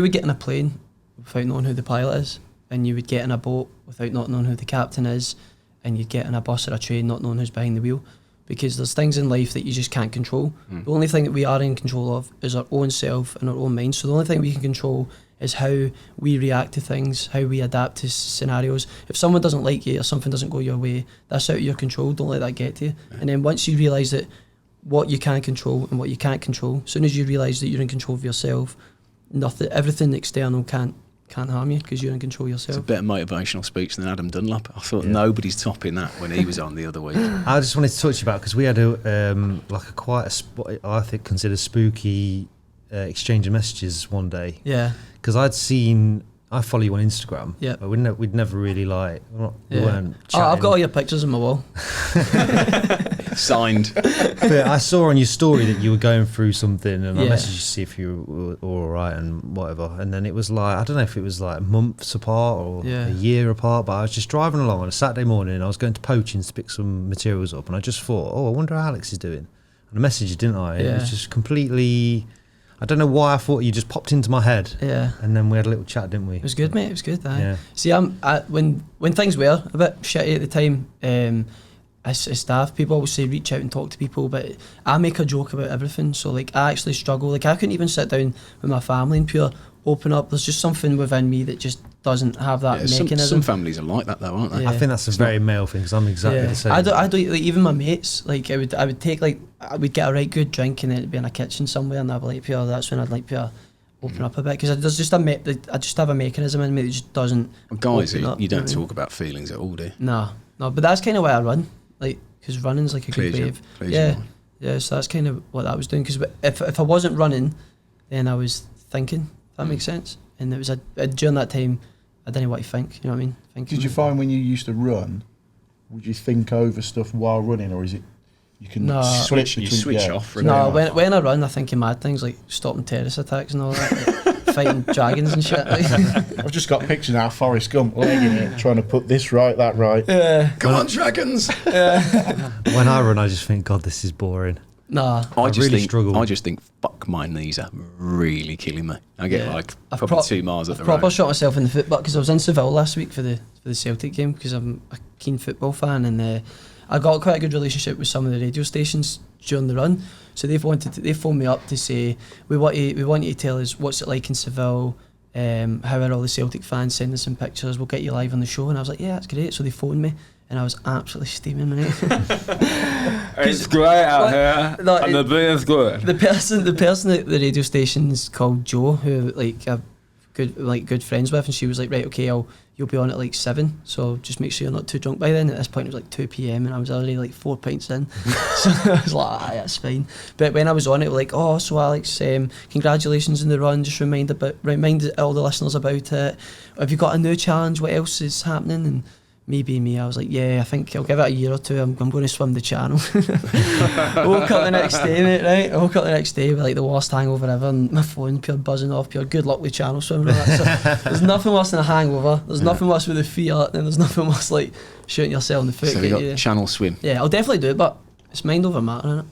would get in a plane without knowing who the pilot is, and you would get in a boat without not knowing who the captain is, and you'd get in a bus or a train not knowing who's behind the wheel, because there's things in life that you just can't control. The only thing that we are in control of is our own self and our own mind. So the only thing we can control is how we react to things, how we adapt to scenarios. If someone doesn't like you or something doesn't go your way, that's out of your control. Don't let that get to you. And then once you realise that what you can control and what you can't control, as soon as you realise that you're in control of yourself, everything external can't harm you, because you're in control yourself. It's a better motivational speech than Adam Dunlap. I thought nobody's topping that when he was on the other week. I just wanted to touch about, because we had I think considered spooky exchange of messages one day. Yeah. Because I follow you on Instagram. Yeah. But we'd never really we weren't chatting. I've got all your pictures on my wall. Signed. But I saw on your story that you were going through something, and I messaged you to see if you were all right and whatever. And then it was like, I don't know if it was like months apart or a year apart, but I was just driving along on a Saturday morning, and I was going to Poaching's to pick some materials up, and I just thought, I wonder how Alex is doing. And I messaged you, didn't I? Yeah. It was just completely... I don't know why I thought you just popped into my head. Yeah. And then we had a little chat, didn't we? It was good, mate. It was good. See, when things were a bit shitty at the time, as staff, people always say reach out and talk to people, but I make a joke about everything. So like, I actually struggle. Like, I couldn't even sit down with my family and pure open up. There's just something within me that just doesn't have that mechanism. Some families are like that though, aren't they? I think that's a very male thing, because I'm exactly the same. I don't like, even my mates, like I would take like, I would get a right good drink and then it'd be in a kitchen somewhere, and I'd be like, pure, that's when I'd like pure open up a bit, because there's just I just have a mechanism in me that just doesn't. Well, guys, you don't talk about feelings at all, do you? No, but that's kind of why I run, like, because running's like a good way of so that's kind of what I was doing, because if I wasn't running, then I was thinking, if that makes sense. And it was during that time, I didn't know what to think, you know what I mean? Did you find when you used to run, would you think over stuff while running, or is it you can switch off? No, when I run, I think of mad things like stopping terrorist attacks and all that, like fighting dragons and shit. I've just got pictures now of Forrest Gump legging it, trying to put this right, that right. Come on, dragons! When I run, I just think, God, this is boring. Nah, I really struggle. I just think, fuck, my knees are really killing me. I get like probably 2 miles up the road. I proper shot myself in the foot, because I was in Seville last week for the Celtic game, because I'm a keen football fan, and I got quite a good relationship with some of the radio stations during the run. So they phoned me up to say, we want you to tell us what's it like in Seville, how are all the Celtic fans, send us some pictures, we'll get you live on the show. And I was like, yeah, that's great. So they phoned me, and I was absolutely steaming, mate. It's great out here, no, and the beer's good. The person at the radio station is called Jo, who like I'm good friends with, and she was like, right, okay, you'll be on at like 7, so just make sure you're not too drunk by then. At this point it was like 2 p.m. and I was already like 4 pints in, so I was like, that's fine. But when I was on it, like, oh, so Alex, congratulations on the run. Just remind all the listeners about it. Have you got a new challenge? What else is happening? And me, I was like, yeah, I think I'll give it a year or two. I'm going to swim the channel. Woke up the next day, mate, right? I woke up the next day with like the worst hangover ever, and my phone pure buzzing off, pure good luck with channel swimming. So there's nothing worse than a hangover. There's nothing worse with the fear, and there's nothing worse like shooting yourself in the foot. So we got channel swim. Yeah, I'll definitely do it, but it's mind over matter, innit?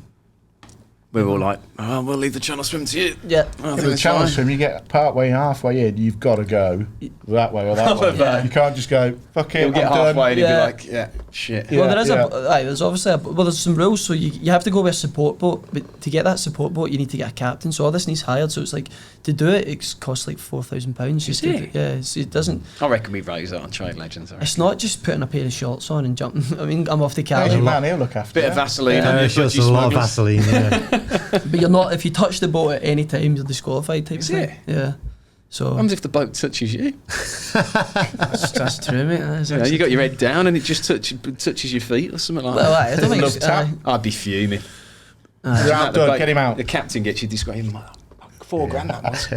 We're all like, oh, we'll leave the channel swim to you. Yeah. With the channel swim, you get halfway in, you've got to go that way or that way. Yeah. You can't just go, fuck it, You'll get I'm done. halfway and you'll be Yeah. like, yeah, shit. Well, there is Yeah. there's obviously there's some rules. So you have to go with a support boat, but to get that support boat, you need to get a captain. So all this needs hired. So it's like to do it, it costs like £4,000. Is it? Yeah, it doesn't. I reckon we raise that on Trade Legends. It's not just putting a pair of shorts on and jumping. I mean, I'm off the There's cali, a man, he'll look after Bit you. of Vaseline Yeah, on your sure, it's budgie a lot of smugglers. Vaseline. Yeah. but you're not. If you touch the boat at any time, you're disqualified. Type Is of thing. it? Yeah. So What happens if the boat touches you? that's true, mate. That is You know, you actually got your true. head down and it just touches your feet or something like Well, that. I don't think Love it's. tap. I'd be fuming. You're out, The done, boat- get him out. The captain gets you disgraced. Like, £4 grand that was.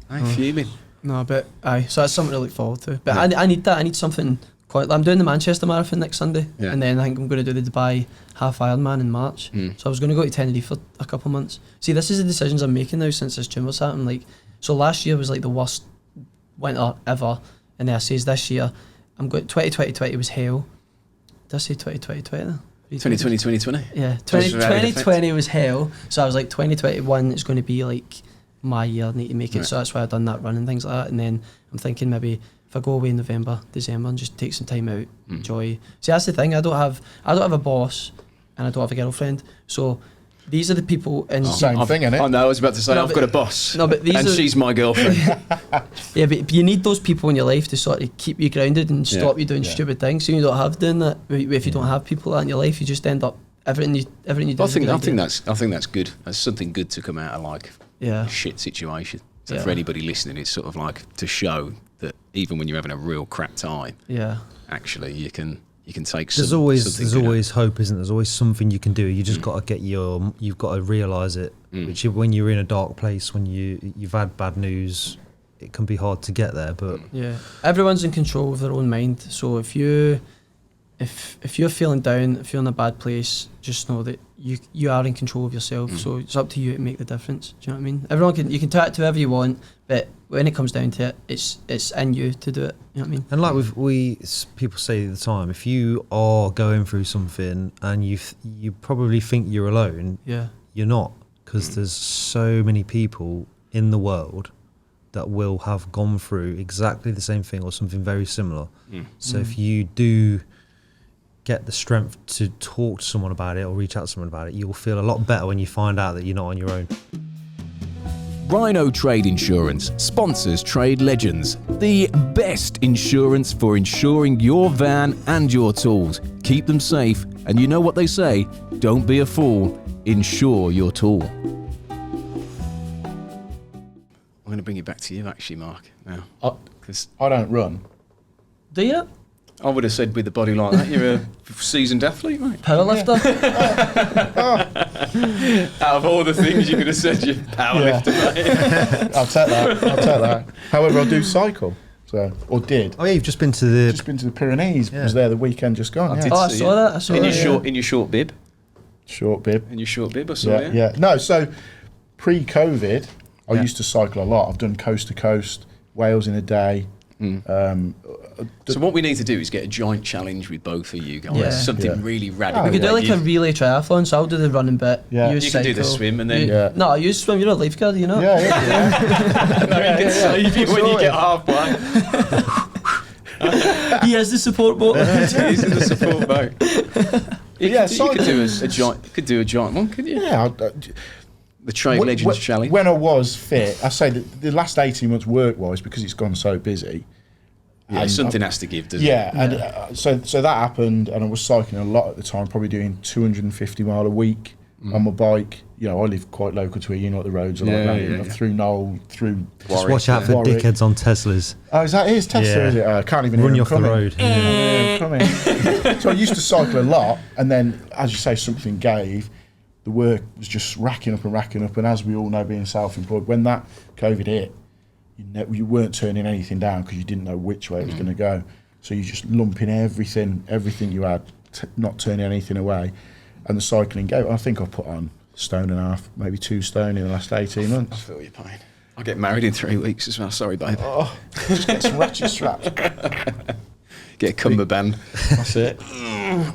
I'm fuming. No, but aye, so that's something to look forward to. But I need that. I need something quite. I'm doing the Manchester Marathon next Sunday, Yeah. and then I think I'm going to do the Dubai Half Ironman in March. So I was going to go to Tenerife for a couple of months. See, this is the decisions I'm making now since this tumor's happened. Like, so last year was like the worst winter ever, and then I says this year I'm going. 2020 was hell. Did I say 2020? 2020. Yeah, Just for added 2020 was hell. So I was like, 2021 is going to be like my year. I need to make it. Right. So that's why I've done that run and things like that. And then I'm thinking maybe if I go away in November, December, and just take some time out, enjoy. See, that's the thing. I don't have a boss, and I don't have a girlfriend. So these are the people in. Same thing, innit? I know, I was about to say, No, I've but- got a boss. no, but these and are- she's my girlfriend. Yeah, but you need those people in your life to sort of keep you grounded and stop you doing Yeah. stupid things. So you don't have doing that. If you don't have people like that in your life, you just end up everything you do. I is a think good idea. that's good. That's something good to come out of like Yeah. a shit situation. So Yeah. for anybody listening, it's sort of like to show that even when you're having a real crap time, Yeah. actually you can take. There's something good always hope, isn't there? There's always something you can do. You just got to you've got to realise it. Which when you're in a dark place, when you've had bad news, it can be hard to get there. But Yeah, everyone's in control of their own mind. So if you're feeling down, if you're in a bad place, just know that you are in control of yourself. So it's up to you to make the difference. Do you know what I mean? Everyone you can tell it to whoever you want, but when it comes down to it, it's in you to do it. You know what I mean? And like people say at the time, if you are going through something and you probably think you're alone, Yeah. you're not, because there's so many people in the world that will have gone through exactly the same thing or something very similar. So if you do get the strength to talk to someone about it or reach out to someone about it, you'll feel a lot better when you find out that you're not on your own. Rhino Trade Insurance sponsors Trade Legends, the best insurance for insuring your van and your tools. Keep them safe, and you know what they say, don't be a fool, insure your tool. I'm going to bring it back to you actually, Mark, now. I, 'Cause I don't run. Do you? I would have said with a body like that, you're a seasoned athlete, mate. Powerlifter? Out of all the things you could have said, you're powerlifter, mate. I'll take that. However, I do cycle. So, or did. Oh yeah, you've just been to the. Just been to the Pyrenees. Yeah. Was there the weekend just gone. I Yeah. did Oh, I see saw it. that. I saw In that. your in your short bib. Short bib. In your short bib, I saw Yeah, you. yeah. No, so pre-COVID, I Yeah. used to cycle a lot. I've done coast to coast, Wales in a day. So what we need to do is get a joint challenge with both of you guys. Yeah. Something Yeah. really radical. We could do Yeah, like a relay triathlon, so I'll do the running bit. Yeah. You You can do the cycle. swim and then- Yeah. No, you swim. You're a lifeguard, you know. Yeah, yeah. No, he can save you when you get halfway. He has the support boat. He's in the support boat. Yeah, You could do cycling. a giant. Could do a giant one, couldn't you? Yeah. The Trade Legends challenge. When I was fit, I say that the last 18 months work-wise, because it's gone so busy, Yeah, And something has to give, doesn't it? yeah, and so that happened, and I was cycling a lot at the time, probably doing 250 mile a week on my bike. You know, I live quite local to here. You know what the roads are like, through Knoll, through. Just watch out for Warwick. dickheads on Teslas. Oh, is that his Tesla? Yeah. Is it? I can't even Run hear you him off the coming. road. Yeah, coming. So I used to cycle a lot, and then, as you say, something gave. The work was just racking up, and as we all know, being self-employed, when that COVID hit, you weren't turning anything down because you didn't know which way it was going to go. So you're just lumping everything you had, not turning anything away. And the cycling gave. I think I put on 1.5 stone, maybe 2 stone in the last 18 months. I feel your pain. I'll get married in 3 weeks as well. Sorry, babe. Oh, just get some ratchet straps. Get a cummerbund. That's it.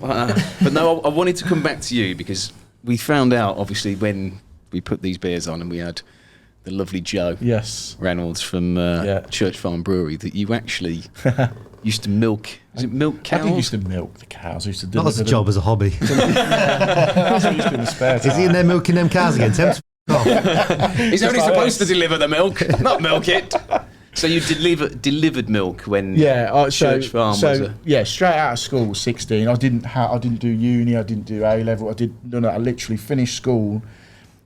But no, I wanted to come back to you because we found out, obviously, when we put these beers on and we had the lovely Joe Yes. Reynolds from Church Farm Brewery, that you actually used to milk. Is it milk I cows? did used to milk the cows. I used to do Not as a job, as a hobby. That's what I used to do in the spare time. Is he in there milking them cows again? Tell him to off. He's only like supposed to this. deliver the milk, not milk it. So you delivered milk when Church Farm was a... yeah, straight out of school, 16. I didn't do uni. I didn't do A level. I did none of that. I literally finished school,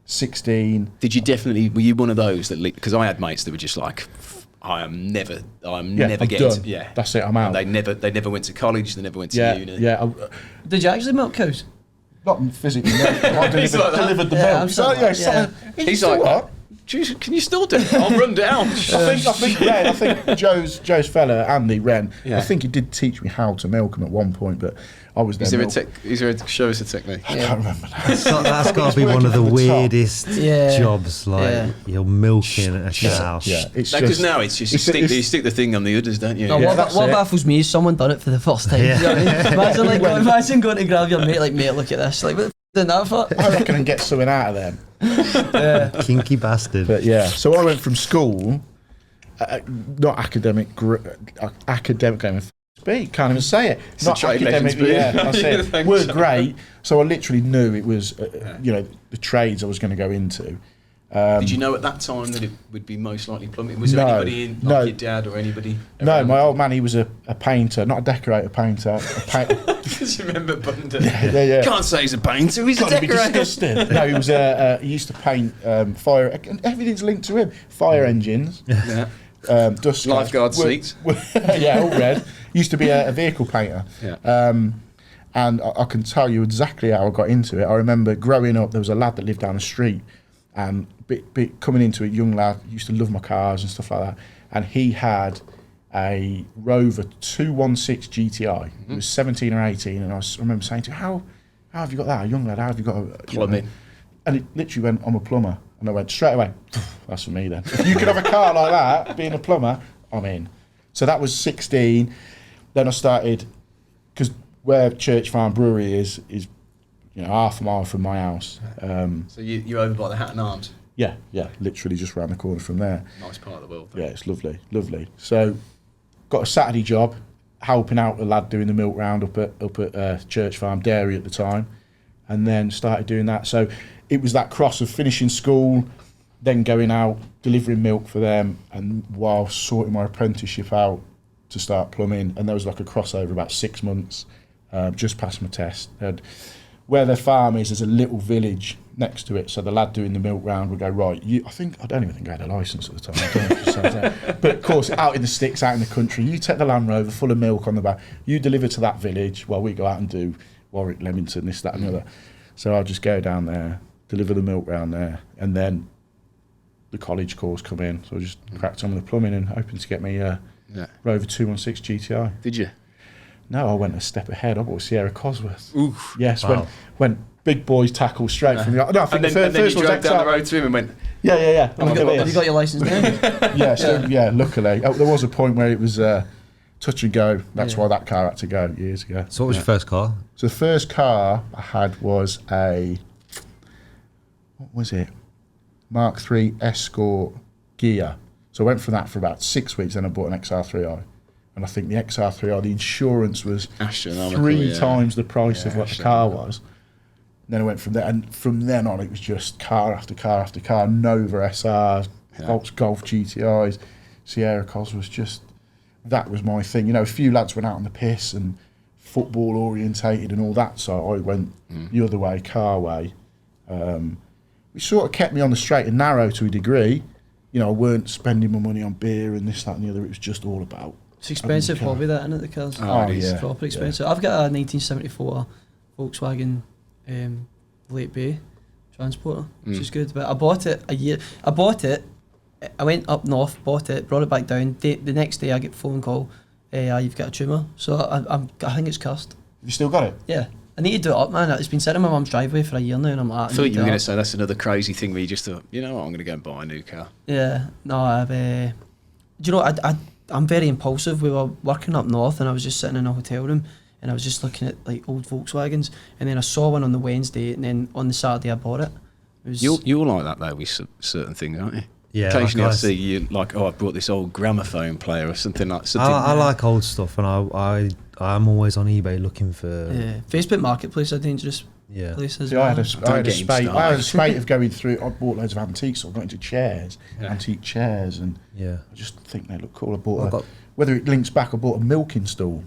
16. Did you definitely? Were you one of those that? Because I had mates that were just like, I'm never I'm getting done. to, yeah. That's it. I'm out. And they never went to college. They never went to yeah, uni. yeah. Did you actually milk cows? Not physically. No, I He's like that. delivered the Yeah, milk. I'm So, sorry, yeah, yeah. He's like, what? "Geez, can you still do it? I'll run down. I think Joe's fella, Andy Wren, Yeah. I think he did teach me how to milk him at one point, but I was there. Is there a show us a technique? I can't remember now. That's got to be Probably one of the working for the top. weirdest Yeah. jobs. Like Yeah. you're milking a cow. Yeah, it's Because just now it's just you stick the thing on the udders, don't you? No, Yeah, what that's what it. baffles me is someone done it for the first time. Yeah. You know what I mean? Imagine going to grab your mate, like, mate, look at this. Like, what the f*** doing that for? I reckon I can get something out of them. Kinky bastard. But yeah, so I went from school, not academic, academic. Can't even say it. It's not a trade academic. legends, Yeah, but- that's it. Thanks. Weren't great. So I literally knew it was, the trades I was going to go into. Did you know at that time that it would be most likely plumbing? Was there No, anybody in, like no. your dad or anybody? No, around? my old man, he was a painter, not a decorator, painter. Just remember Bundy. Yeah. Can't say he's a painter. He's a Got to be decorator. disgusting. No, he was he used to paint fire. Everything's linked to him. Fire engines, Yeah. dust Lifeguard scouts. seats. Yeah, all red. Used to be a vehicle painter. Yeah. And I can tell you exactly how I got into it. I remember growing up, there was a lad that lived down the street, and coming into it, young lad, used to love my cars and stuff like that. And he had a Rover 216 GTI. He was 17 or 18, and I remember saying to him, how have you got that? A young lad, how have you got a Plumbing. And it literally went, I'm a plumber. And I went straight away, that's for me then. If you could have a car like that, being a plumber, I'm in. So that was 16. Then I started, because where Church Farm Brewery is half a mile from my house. So you're over by the Hat and Arms. Yeah, literally just round the corner from there. Nice part of the world. Yeah, it's lovely. So got a Saturday job, helping out a lad doing the milk round up at Church Farm Dairy at the time, and then started doing that. So it was that cross of finishing school, then going out, delivering milk for them, and while sorting my apprenticeship out to start plumbing. And there was like a crossover about 6 months, just passed my test. Where their farm is, there's a little village next to it. So the lad doing the milk round would go, right, I don't even think I had a licence at the time. I don't know if it sounds like. But of course, out in the sticks, out in the country, you take the Land Rover full of milk on the back, you deliver to that village while we go out and do Warwick, Leamington, this, that and the other. So I'll just go down there, deliver the milk round there, and then the college course come in. So I just cracked on with the plumbing and hoping to get me Rover 216 GTI. Did you? No, I went a step ahead. I bought a Sierra Cosworth. Oof. Yes, Wow. went big boys tackle straight from the. No, I think And the then first you one drove was down the XR. road to him and went, Yeah. Oh, Look at Have this. you got your licence now? Yeah, luckily. There was a point where it was touch and go. That's why that car had to go years ago. So what was your first car? So the first car I had was what was it? Mark III Escort Gear. So I went for that for about 6 weeks, then I bought an XR3i. And I think the XR3i, the insurance was Astronomical, 3 yeah. times the price of what the car astronomical. was. Then I went from there, and from then on it was just car after car after car, Nova SRs, Golf GTIs, Sierra Cosworths, just... that was my thing. You know, a few lads went out on the piss and football orientated and all that, so I went the other way, car way, which sort of kept me on the straight and narrow to a degree. You know, I weren't spending my money on beer and this, that and the other. It was just all about... It's expensive hobby, that, isn't it, the cars? Oh, it is. It's proper expensive. I've got a 1974 Volkswagen Late Bay Transporter, which is good. But I bought it I went up north, bought it, brought it back down. The next day I get a phone call, you've got a tumor. So I think it's cursed. You still got it? Yeah. I need to do it up, man. It's been sitting in my mum's driveway for a year now, and I'm like... I thought you were going to say that's another crazy thing where you just thought, you know what, I'm going to go and buy a new car. Yeah. No, I've... do you know, I'm very impulsive. We were working up north, and I was just sitting in a hotel room, and I was just looking at like old Volkswagens, and then I saw one on the Wednesday, and then on the Saturday I bought it. You're like that though with certain things, aren't you? Yeah. Occasionally like I see you like, I brought this old gramophone player or something like something. I like old stuff, and I'm always on eBay looking for. Yeah. Facebook Marketplace are dangerous places. See, I had a spate of going through. I bought loads of antiques, so I got into chairs, antique chairs, and I just think they look cool. Whether it links back, I bought a milking stool.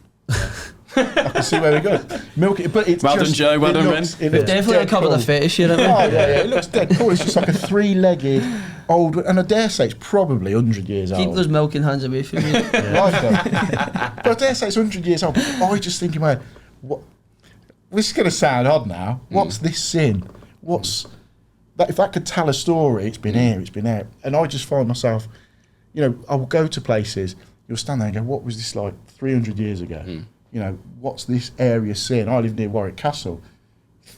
I can see where we go. Milking, but it's well done, Joe. Well done, Ben. We've definitely uncovered the fetish here, haven't we? Oh yeah, it looks dead cool. It's just like a three-legged old, and I dare say it's probably 100 years old. Keep those milking hands away from me. Like that. But I dare say it's 100 years old. I just think in my head, what? This is going to sound odd now. What's this sin? What's that? If that could tell a story, it's been here, it's been there. And I just find myself, you know, I will go to places, you'll stand there and go, what was this like 300 years ago? You know, what's this area sin? I live near Warwick Castle.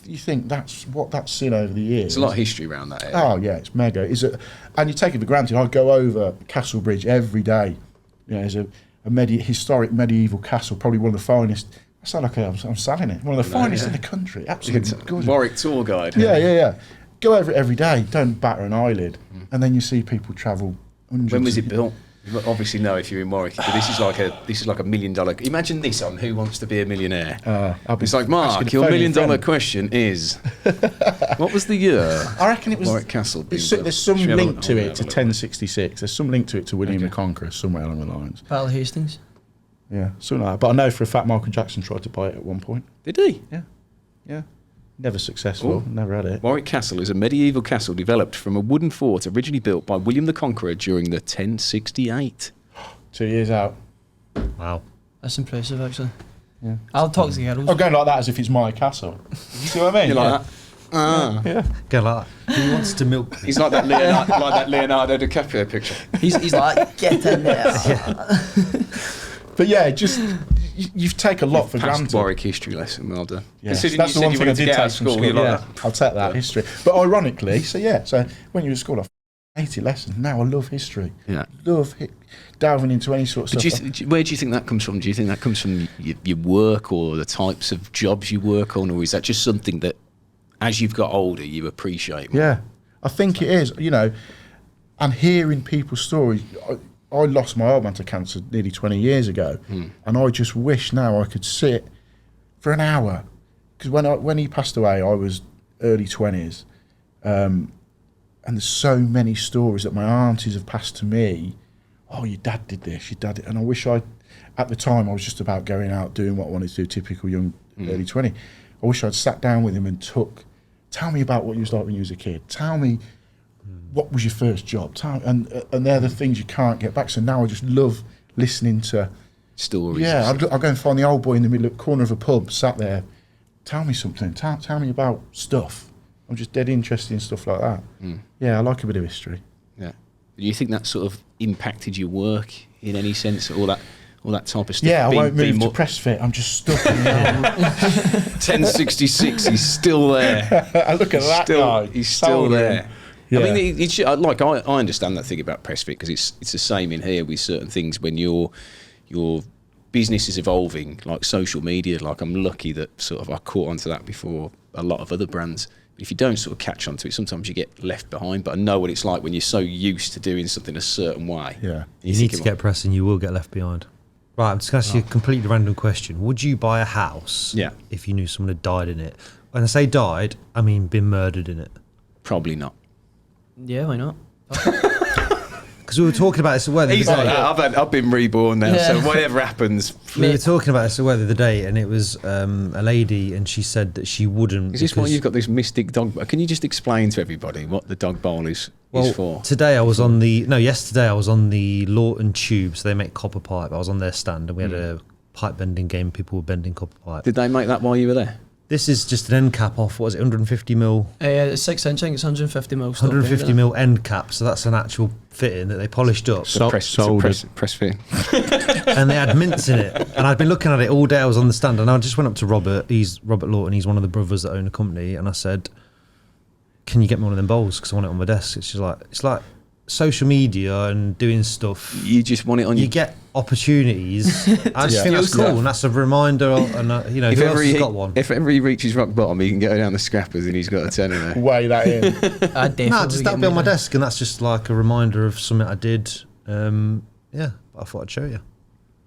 You think that's seen over the years. There's a lot of history around that area. Oh yeah, it's mega. And you take it for granted. I go over Castle Bridge every day. You know, there's a historic medieval castle, probably one of the finest. I sound like I'm selling it. One of the finest in the country. Absolutely good. Warwick tour guide. Yeah. Go over it every day. Don't batter an eyelid. And then you see people travel hundreds. When was it built? You obviously know if you're in Warwick. But this is like a $1 million. Imagine this on Who Wants to Be a Millionaire. It's like, Mark, your $1 million question is, what was the year? I reckon it was Warwick Castle. There's some link to it to 1066. There's some link to it to William the Conqueror somewhere along the lines. Battle of Hastings. Yeah, something like that. But I know for a fact Michael Jackson tried to buy it at one point. Did he? Yeah. Never successful. Never had it. Warwick Castle is a medieval castle developed from a wooden fort originally built by William the Conqueror during the 1068. 2 years out. Wow. That's impressive, actually. Yeah. I'll talk to the girls. I'm going like that as if it's my castle. You see what I mean? You like that? Yeah. Go like that. Who wants to milk? He's like that Leonardo DiCaprio picture. He's like, get in there. But yeah, just you take a lot for granted. Warwick history lesson, well done. Yeah. Considering That's you the said one you thing I wanted to did get out take of from school. school. You're like, I'll take that history. But ironically, so when you were at school, I hated lessons. Now I love history. Yeah. Love delving into any sort of stuff. Where do you think that comes from? Do you think that comes from your work or the types of jobs you work on, or is that just something that, as you've got older, you appreciate more? Yeah, I think it is. You know, and hearing people's stories. I lost my old man to cancer nearly 20 years ago, and I just wish now I could sit for an hour. Because when he passed away, I was early 20s, and there's so many stories that my aunties have passed to me. Oh, your dad did this, your dad did, and I wish at the time I was just about going out doing what I wanted to do, typical young early 20. I wish I'd sat down with him and tell me about what you was like when you was a kid. Tell me. What was your first job? And they're the things you can't get back. So now I just love listening to stories. Yeah, I'll go and find the old boy in the middle corner of a pub, sat there. Tell me something. Tell me about stuff. I'm just dead interested in stuff like that. Yeah, I like a bit of history. Yeah. Do you think that sort of impacted your work in any sense, all that type of stuff? Yeah, I won't move to press fit. I'm just stuck in there. 1066. He's still there. I look at that guy. He's still there. Yeah. I mean, I understand that thing about press fit because it's the same in here with certain things when your business is evolving, like social media. Like I'm lucky that sort of I caught onto that before a lot of other brands. But if you don't sort of catch onto it, sometimes you get left behind. But I know what it's like when you're so used to doing something a certain way. Yeah, you need to get pressing. You will get left behind. Right, I'm just going to ask you a completely random question. Would you buy a house if you knew someone had died in it? When I say died, I mean been murdered in it. Probably not. Yeah, why not? Because because we were talking about this at work the He's other like day. that. I've been reborn now, so Yeah. whatever happens. We were talking about this at work the other day, and it was a lady, and she said that she wouldn't. Is this why because- you've got this mystic dog? Can you just explain to everybody what the dog bowl is for? Yesterday I was on the Lawton Tube, so they make copper pipe. I was on their stand, and we had a pipe bending game. People were bending copper pipe. Did they make that while you were there? This is just an end cap off. What is it? 150 mil. It's 6 inch. I think it's 150 mil. 150 mil end cap. So that's an actual fitting that they polished up, Press fit. and they had mints in it. And I'd been looking at it all day. I was on the stand, and I just went up to Robert. He's Robert Lawton. He's one of the brothers that own a company, and I said, "Can you get me one of them bowls? Because I want it on my desk." It's like social media and doing stuff. You just want it on You your... get opportunities. I just think that's cool, and that's a reminder. And who else has got one? If ever he reaches rock bottom, he can go down the scrappers and he's got a tenner there. Weigh that in. I'd definitely No, just that'll be on my get me desk, and that's just like a reminder of something I did. Yeah, but I thought I'd show you.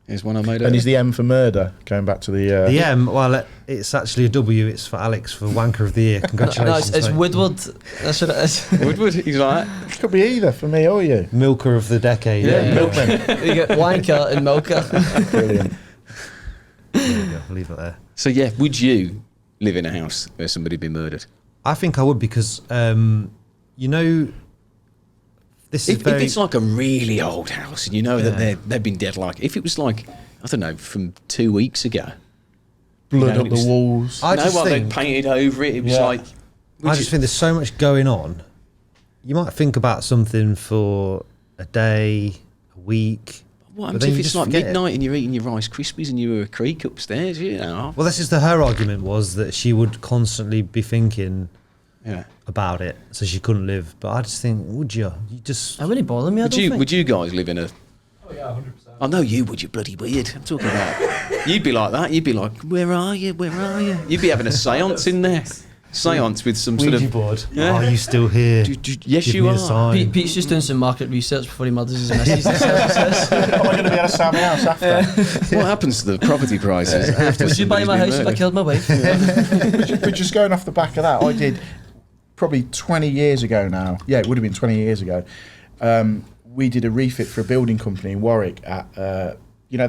Here's one I made. And is the M for murder? Going back to the. The M, well, it's actually a W. It's for Alex for Wanker of the Year. Congratulations. No, it's mate. Woodward. That's what it is. Woodward? He's like, Could be either for me or you. Milker of the decade. Milkman. You get wanker and milker. Brilliant. There we go. I'll leave it there. so yeah, would you live in a house where somebody had been murdered? I think I would because, this is If very. it's like a really old house and you know that they've been dead, like if it was like, I don't know, from 2 weeks ago. Blood You know, up it was- the walls. I just they think. painted over it. It was Yeah. like... I just think there's so much going on. You might think about something for a day, a week. What but happens then if you it's just like forget it. midnight and you're eating your Rice Krispies and you were a creek upstairs, you know? Well, this is her argument was that she would constantly be thinking Yeah. about it, so she couldn't live. But I just think, would you? You just. I wouldn't bother me. I don't think. Would you guys live in a... Oh yeah, 100%. I know you would, you bloody weird. I'm talking about... You'd be like that. You'd be like, where are you? Where are you? You'd be having a seance in there. Seance with some sort Ouija of... board. Yeah. Are you still here? Yes, Give you me a are. sign. Pete's just doing some market research before he murders his missus. Am I going to be able to sell my house after? What happens to the property prices after Would you buy my somebody's house been if I killed my wife? But just going off the back of that, I did probably 20 years ago now. Yeah, it would have been 20 years ago. We did a refit for a building company in Warwick at, the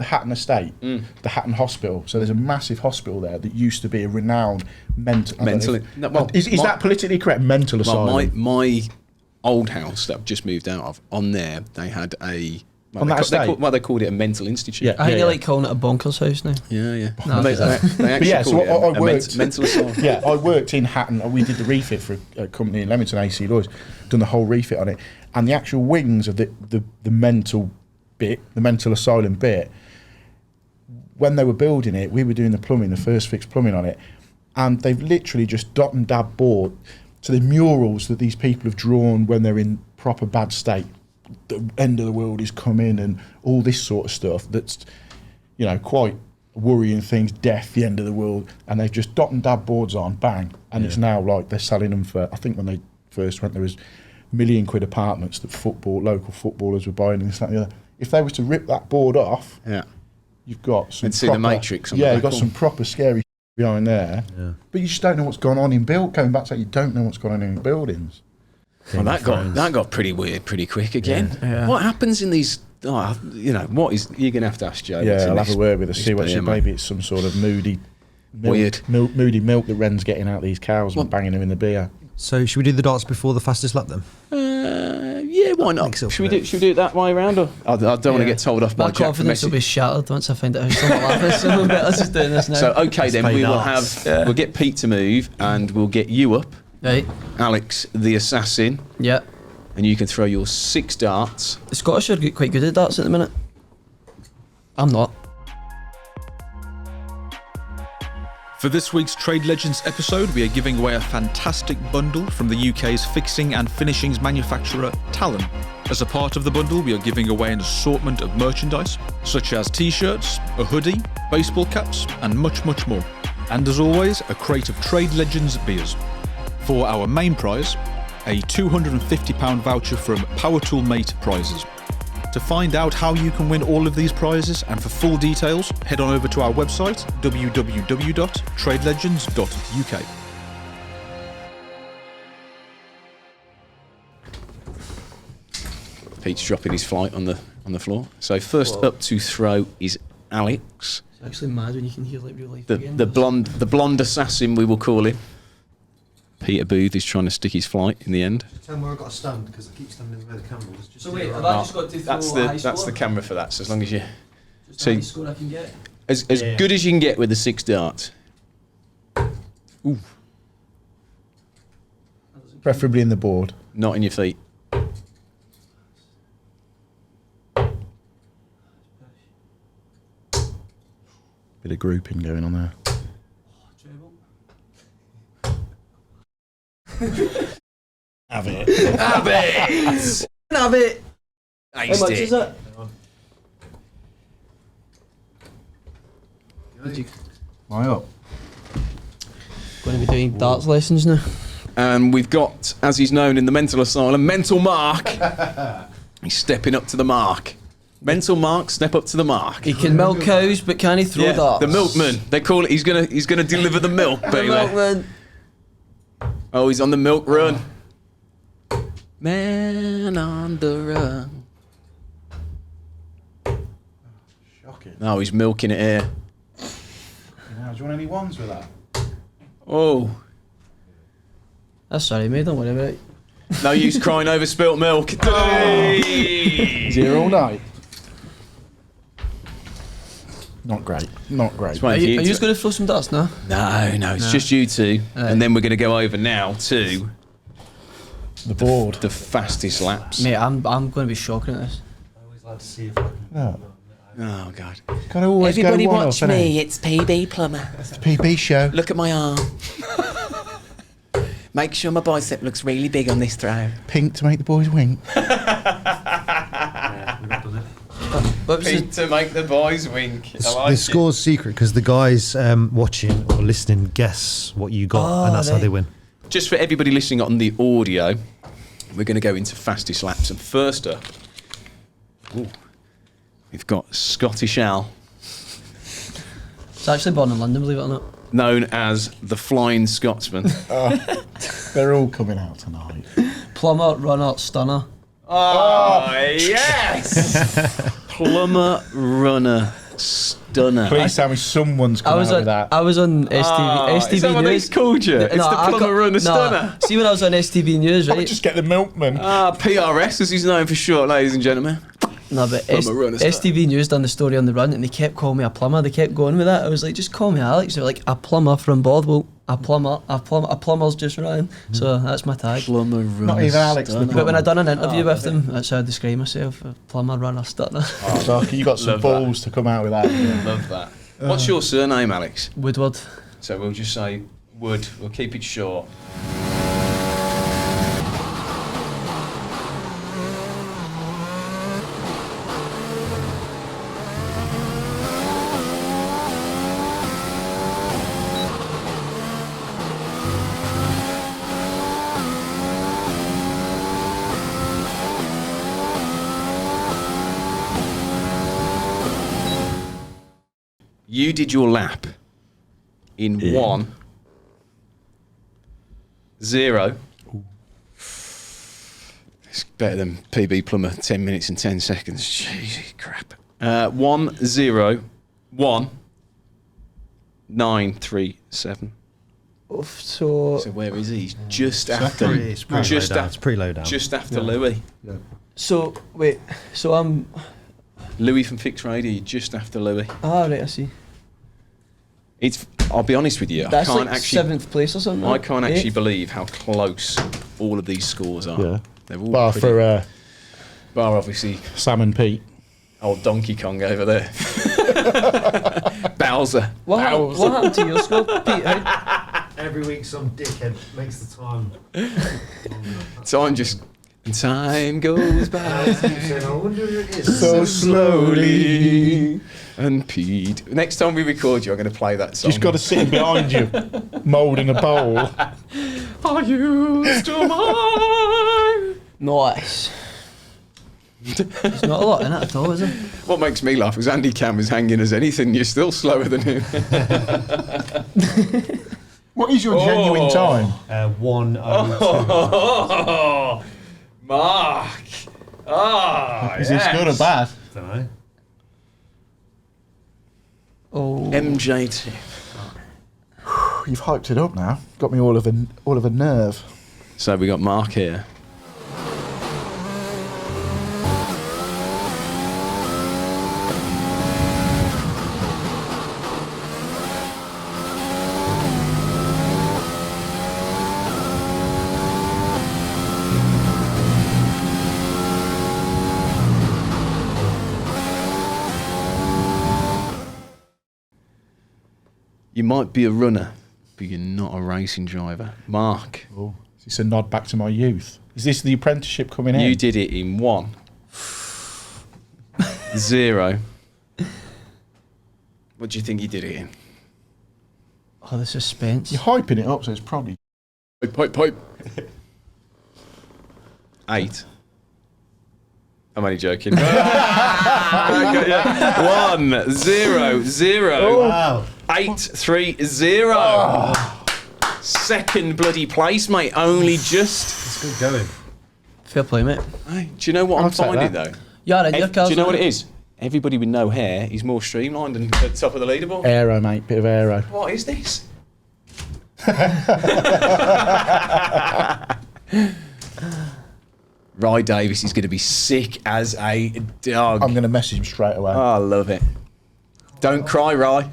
Hatton Estate, the Hatton Hospital. So there's a massive hospital there that used to be a renowned mental... Is that politically correct? Mental asylum. Well, my old house that I've just moved out of, on there, they had a... On that estate? They called it a mental institute. Yeah. I think they like calling it a bonkers house now. Yeah. No, they actually yeah, so called it I worked- mental asylum. Yeah, I worked in Hatton. We did the refit for a company in Leamington, AC Lloyds, done the whole refit on it. And the actual wings of the mental bit, the mental asylum bit, when they were building it, we were doing the plumbing, the first fix plumbing on it. And they've literally just dot and dab board to the murals that these people have drawn when they're in proper bad state. The end of the world is coming and all this sort of stuff that's, quite worrying things, death, the end of the world. And they've just dot and dab boards on, bang. And it's now like they're selling them for, I think when they first went, there was £1 million apartments that local footballers were buying and this, that, and the other. If they were to rip that board off, you've got some And see the Matrix on the you've back got some proper scary behind there. Yeah. But you just don't know what's going on in going back to that, you don't know what's going on in buildings. Well, that got pretty weird pretty quick again. Yeah. What happens in these... what is... You're going to have to ask Jo. Yeah, I'll have a word with her, see what she... Maybe it's some sort of moody... Weird. Moody milk that Ren's getting out these cows and banging them in the beer. So should we do the darts before the fastest lap then? Yeah, why not? Mix it up Should a we do it that way around? Or I don't want to get told off by My Jack for confidence will message. be shattered once I find out how someone laughs. So I'm better just doing this now. So okay, then play we will darts. we'll get Pete to move and we'll get you up, Right. Alex the assassin, Yeah. and you can throw your 6 darts. The Scottish are quite good at darts at the minute. I'm not. For this week's Trade Legends episode, we are giving away a fantastic bundle from the UK's fixing and finishings manufacturer, Talon. As a part of the bundle, we are giving away an assortment of merchandise, such as t-shirts, a hoodie, baseball caps, and much, much more. And as always, a crate of Trade Legends beers. For our main prize, a £250 voucher from Power Tool Mate Prizes. To find out how you can win all of these prizes and for full details, head on over to our website www.tradelegends.uk. Pete's dropping his flight on the floor. So first up to throw is Alex. It's actually mad when you can hear like real life The again. blonde assassin, we will call him. Peter Booth is trying to stick his flight in the end. Tell me where I've got to stand because I keep standing where the camera was. So wait, have I just got to throw That's a high the score? camera for that. So as long as you Just so the highest score I can get. as good as you can get with the 6 darts. Ooh, Preferably in the board. not in your feet. Bit of grouping going on there. Have it. Have it! Have it! How How much is it? My up. Going to be doing darts lessons now. And we've got, as he's known in the mental asylum, Mental Mark. He's stepping up to the mark. Mental Mark, step up to the mark. He can milk cows, but can he throw darts? the milkman. They call it. He's gonna deliver the milk, The baby. milkman. Oh, he's on the milk run. Man on the run. Shocking. No, he's milking it here. Now, do you want any ones with that? Oh, That's sorry, mate. Don't worry about it. no use crying over spilt milk. Hey! Is he here all night? Not great. Not great. Right, Are you for just going to throw some darts now? No, it's just you two, and then we're going to go over now to The board. the fastest laps. Mate, I'm going to be shocking at this. I always like to see if I can. No. Oh God! Gotta always Everybody go one watch off, innit? me. It's PB Plumber. It's the PB show. Look at my arm. Make sure my bicep looks really big on this throw. Pink to make the boys wink. What was Pink to make the boys wink. I like The it. score's secret because the guys watching or listening guess what you got, and that's how they win. Just for everybody listening on the audio, we're going to go into fastest laps. And first up, we've got Scottish Al, It's actually born in London, believe it or not. known as the Flying Scotsman. They're all coming out tonight. Plumber, runner, stunner. Oh, yes! Plumber, runner, stunner. Please tell me someone's coming out with that. I was on STV Is that what News. they called you? It's the plumber, runner, stunner. See, when I was on STV News, I would right? just get the milkman. PRS, as he's known for short, ladies and gentlemen. No, but Plumber, runner, stunner. STV News done the story on the run, and they kept calling me a plumber. They kept going with that. I was like, just call me Alex. They were like, a plumber from Bothwell. A plumber's just run. So that's my tag. Plumber, runner, Not even Alex the stunner. But when I done an interview with them, that's how I describe myself: a plumber, runner, stunner. You got some Love balls to come out with that. Love that. What's your surname, Alex? Woodward. So we'll just say Wood. We'll keep it short. You did your lap in 1-0. It's better than PB Plumber, 10 minutes and 10 seconds. Jeez, crap. 1-0-1-9-3-7. So So where is he? He's just after. It's pretty low down. It's pretty low down. Just after Louis. wait. So I'm. Louis from Fixed Radio, just after Louis. Ah, right. I see. I'll be honest with you, That's I can't like actually. 7th place or something. I right? can't actually 8th? believe how close all of these scores are. Yeah. They're all Bar pretty, for bar obviously Sam and Pete. old Donkey Kong over there. Bowser. What happened to your score, Pete? Every week, some dickhead makes the time. Time goes by I wonder who it is. so slowly. And Pete. Next time we record you, I'm going to play that song. Just got to sit behind you, moulding a bowl. Are you still mine? Nice. There's not a lot in it at all, is there? What makes me laugh is Andy Cam is hanging as anything. You're still slower than him. What is your genuine time? 1:02. Oh, Mark. Oh, Is this good or bad? Don't know. Oh. MJ Tiff. You've hyped it up now. Got me all of a nerve. So we got Mark here. You might be a runner, but you're not a racing driver. Mark. Oh, is this a nod back to my youth? Is this the apprenticeship coming in? You did it in 1, 0. What do you think you did it in? Oh, the suspense. You're hyping it up, so it's probably... Pipe. 8. I'm only joking. 1, 0, 0. Wow. 8, 3, 0. Second bloody place, mate. Only just. It's good going. Fair play, mate. Hey, do you know what I'll I'm take finding that. though? Yeah, in your Do cars. you know what it is? Everybody with no hair is more streamlined and at the top of the leaderboard. Aero, mate. Bit of aero. What is this? Rye Davis is going to be sick as a dog. I'm going to message him straight away. Oh, I love it. Don't cry, Rye.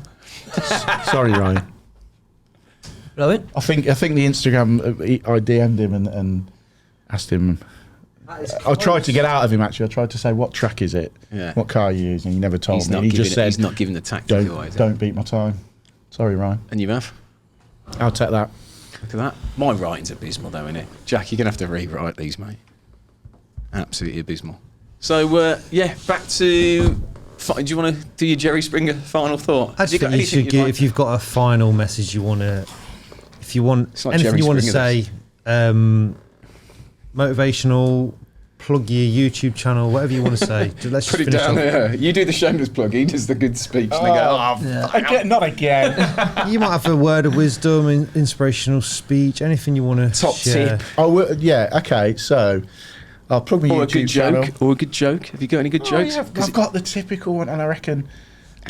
Sorry, Ryan. Brilliant. I think the Instagram, I DM'd him and asked him. I tried to get out of him, actually. I tried to say, what track is it? Yeah. What car are you using? He never told me. He just said, he's not giving the tactic away. don't beat my time. Sorry, Ryan. And you have? I'll take that. Look at that. My writing's abysmal, though, isn't it? Jack, you're going to have to rewrite these, mate. Absolutely abysmal. So, yeah, back to... Do you want to do your Jerry Springer final thought? I just think you should give, if you've got a final message you want to... If you want like anything Jerry you want to Springer, say, motivational, plug your YouTube channel, whatever you want to say. Let's Put just it finish down off. there. You do the shameless plug. He does the good speech. And they go, Yeah. Again, not again. You might have a word of wisdom, inspirational speech, anything you want to Top share. tip. Oh, yeah, okay, so I'll plug my or a YouTube good channel. joke. Or a good joke. Have you got any good jokes? Yeah, 'Cause I've got the typical one, and I reckon...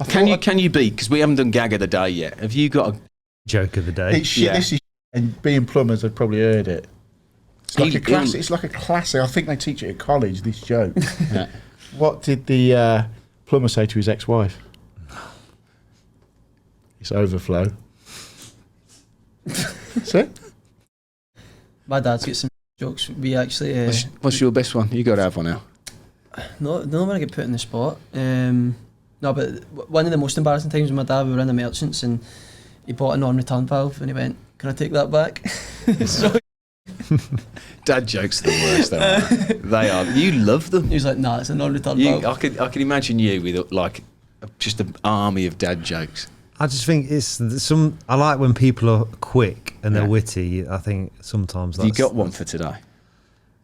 Can you beat? Because we haven't done gag of the day yet. Have you got a... Joke of the day. It's shit, Yeah. this is... And being plumbers, I've probably heard it. It's like, He- a classic, it's like a classic. I think they teach it at college, this joke. Yeah. What did the plumber say to his ex-wife? It's overflow. See? My dad's got some jokes. We actually... What's your best one? You got to have one now. No, when I get put in the spot. No, but one of the most embarrassing times with my dad, we were in the merchants and he bought a non-return valve and he went, "Can I take that back?" So Dad jokes are the worst, though. Aren't they are. You love them. he was like, "Nah, it's a non-return You, valve." I could imagine you with like just an army of dad jokes. I just think it's some. I like when people are quick and they're Yeah. witty. I think sometimes Have that's... you got one for today?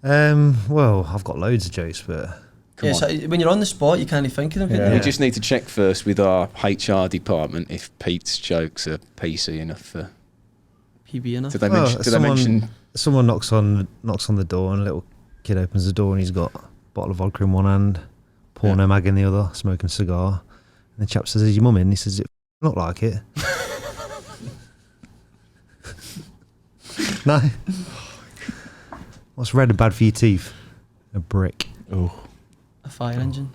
Well, I've got loads of jokes, but... Yeah, so when you're on the spot, you can't think of them. can Yeah. you? We just need to check first with our HR department if Pete's jokes are PC enough for. PB enough. Did they Well, mention? Did they mention? Someone knocks on the door and a little kid opens the door and he's got a bottle of vodka in one hand, porno mag in the other, smoking a cigar. And the chap says, "Is your mum in?" He says, "It look like it." No. What's red and bad for your teeth? A brick. Oh. A fire engine.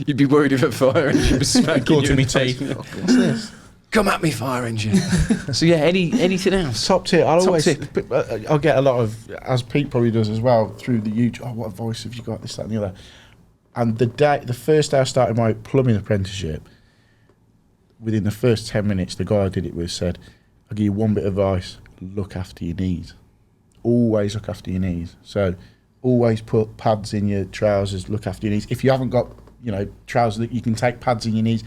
You'd be worried if a fire engine was smacking Go you to in me the face. teeth. What's this? Come at me, fire engine. So yeah, anything else? Top tip. I'll Top always. tip. I'll get a lot of, as Pete probably does as well, through the YouTube. Oh, what voice have you got? This, that, and the other. And the first day I started my plumbing apprenticeship, within the first 10 minutes, the guy I did it with said, "I'll give you one bit of advice: look after your knees. Always look after your knees. So, always put pads in your trousers. Look after your knees. If you haven't got, trousers that you can take pads in your knees."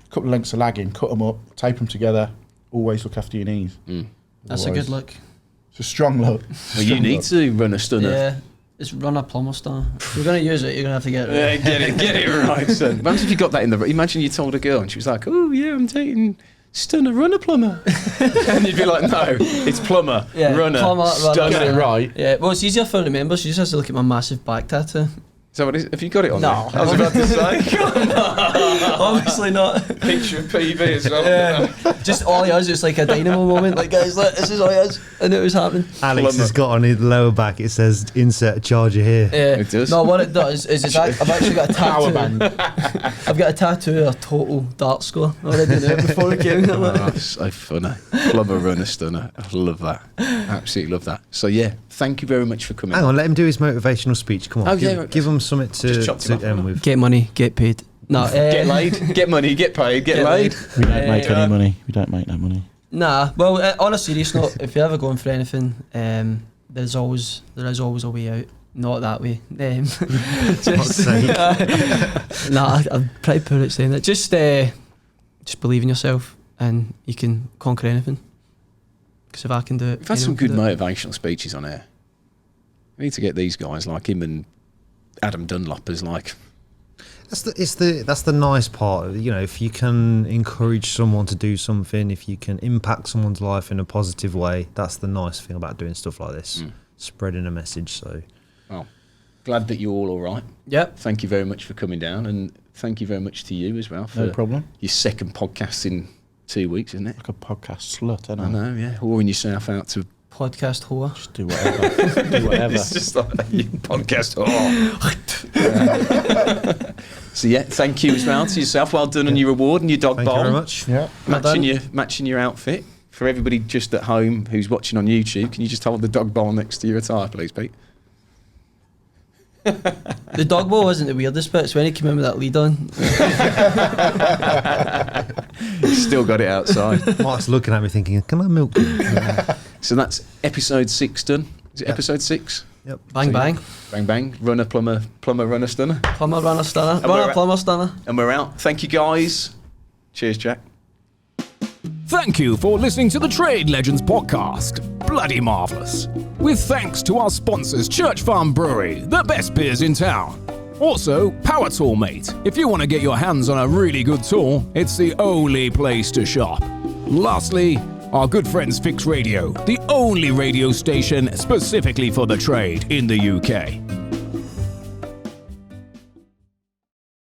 Couple of lengths of lagging, cut them up, tape them together. Always look after your knees. That's a good look. It's a strong look. Well, you need to run a stunner. Yeah, it's run a plumber star. If you're going to use it, you're going to have to get it. Yeah, get it right, son. Imagine if you got that in the. Imagine you told a girl and she was like, "Oh yeah, I'm dating Stunner, runner, plumber. And you'd be like, no, it's plumber, runner, stunner. Get it right. Yeah, well, it's easier for her to remember. She just has to look at my massive back tattoo. So what is, have you got it on No. there? I was about to say. Obviously not. Picture of PV as well. Yeah. Just all he has is like a dynamo moment. Like, guys, look, this is all he has. I knew it was happening. Alex has got on his lower back, it says insert a charger here. Yeah. It does. No, what it does is I've actually got a tattoo. I've got a tattoo of a total dart score. I already knew it before we came here. Oh, that's so funny. Plumber, runner, stunner. I love that. Absolutely love that. So yeah, thank you very much for coming. Hang on, let him do his motivational speech. Come on, Oh, give him something Just chopped him to up, end with. Get money, get paid. No, Get laid, get money, get paid, get laid. We don't make any money. We don't make that money. Nah, well, on a serious note, if you're ever going for anything, there is always a way out. Not that way. I'm pretty poor at saying that. Just believe in yourself, and you can conquer anything. Because if I can do it, We've had some anyone good can do it. motivational speeches on air. We need to get these guys like him and Adam Dunlop as like. That's the nice part. You know, if you can encourage someone to do something, if you can impact someone's life in a positive way, that's the nice thing about doing stuff like this. Spreading a message. So, Well, glad that you're all right. Yep. Thank you very much for coming down, and thank you very much to you as well for No problem. your second podcast in 2 weeks, isn't it? Like a podcast slut, I know, yeah. Whoring yourself out to. Podcast whore. Just do whatever. Do whatever. It's just like you podcast. So yeah, thank you as well to yourself. Well done on your award and your dog thank bowl. you very much. Yeah. Matching your outfit. For everybody just at home who's watching on YouTube, can you just hold the dog bowl next to your attire, please, Pete? The dog bowl wasn't the weirdest bit. It's when he came in with that lead on. Still got it outside. Mark's looking at me thinking, can I milk you? So that's episode 6 done. Is it episode 6? Yep. Bang, bang. Bang bang. Runner, plumber, runner, stunner. Plumber, runner, stunner. we're Runner, at- plumber, stunner. And we're out. Thank you guys. Cheers, Jack. Thank you for listening to the Trade Legends podcast. Bloody marvellous. With thanks to our sponsors, Church Farm Brewery, the best beers in town. Also, Power Tool Mate. If you want to get your hands on a really good tool, it's the only place to shop. Lastly, our good friends Fix Radio, the only radio station specifically for the trade in the UK.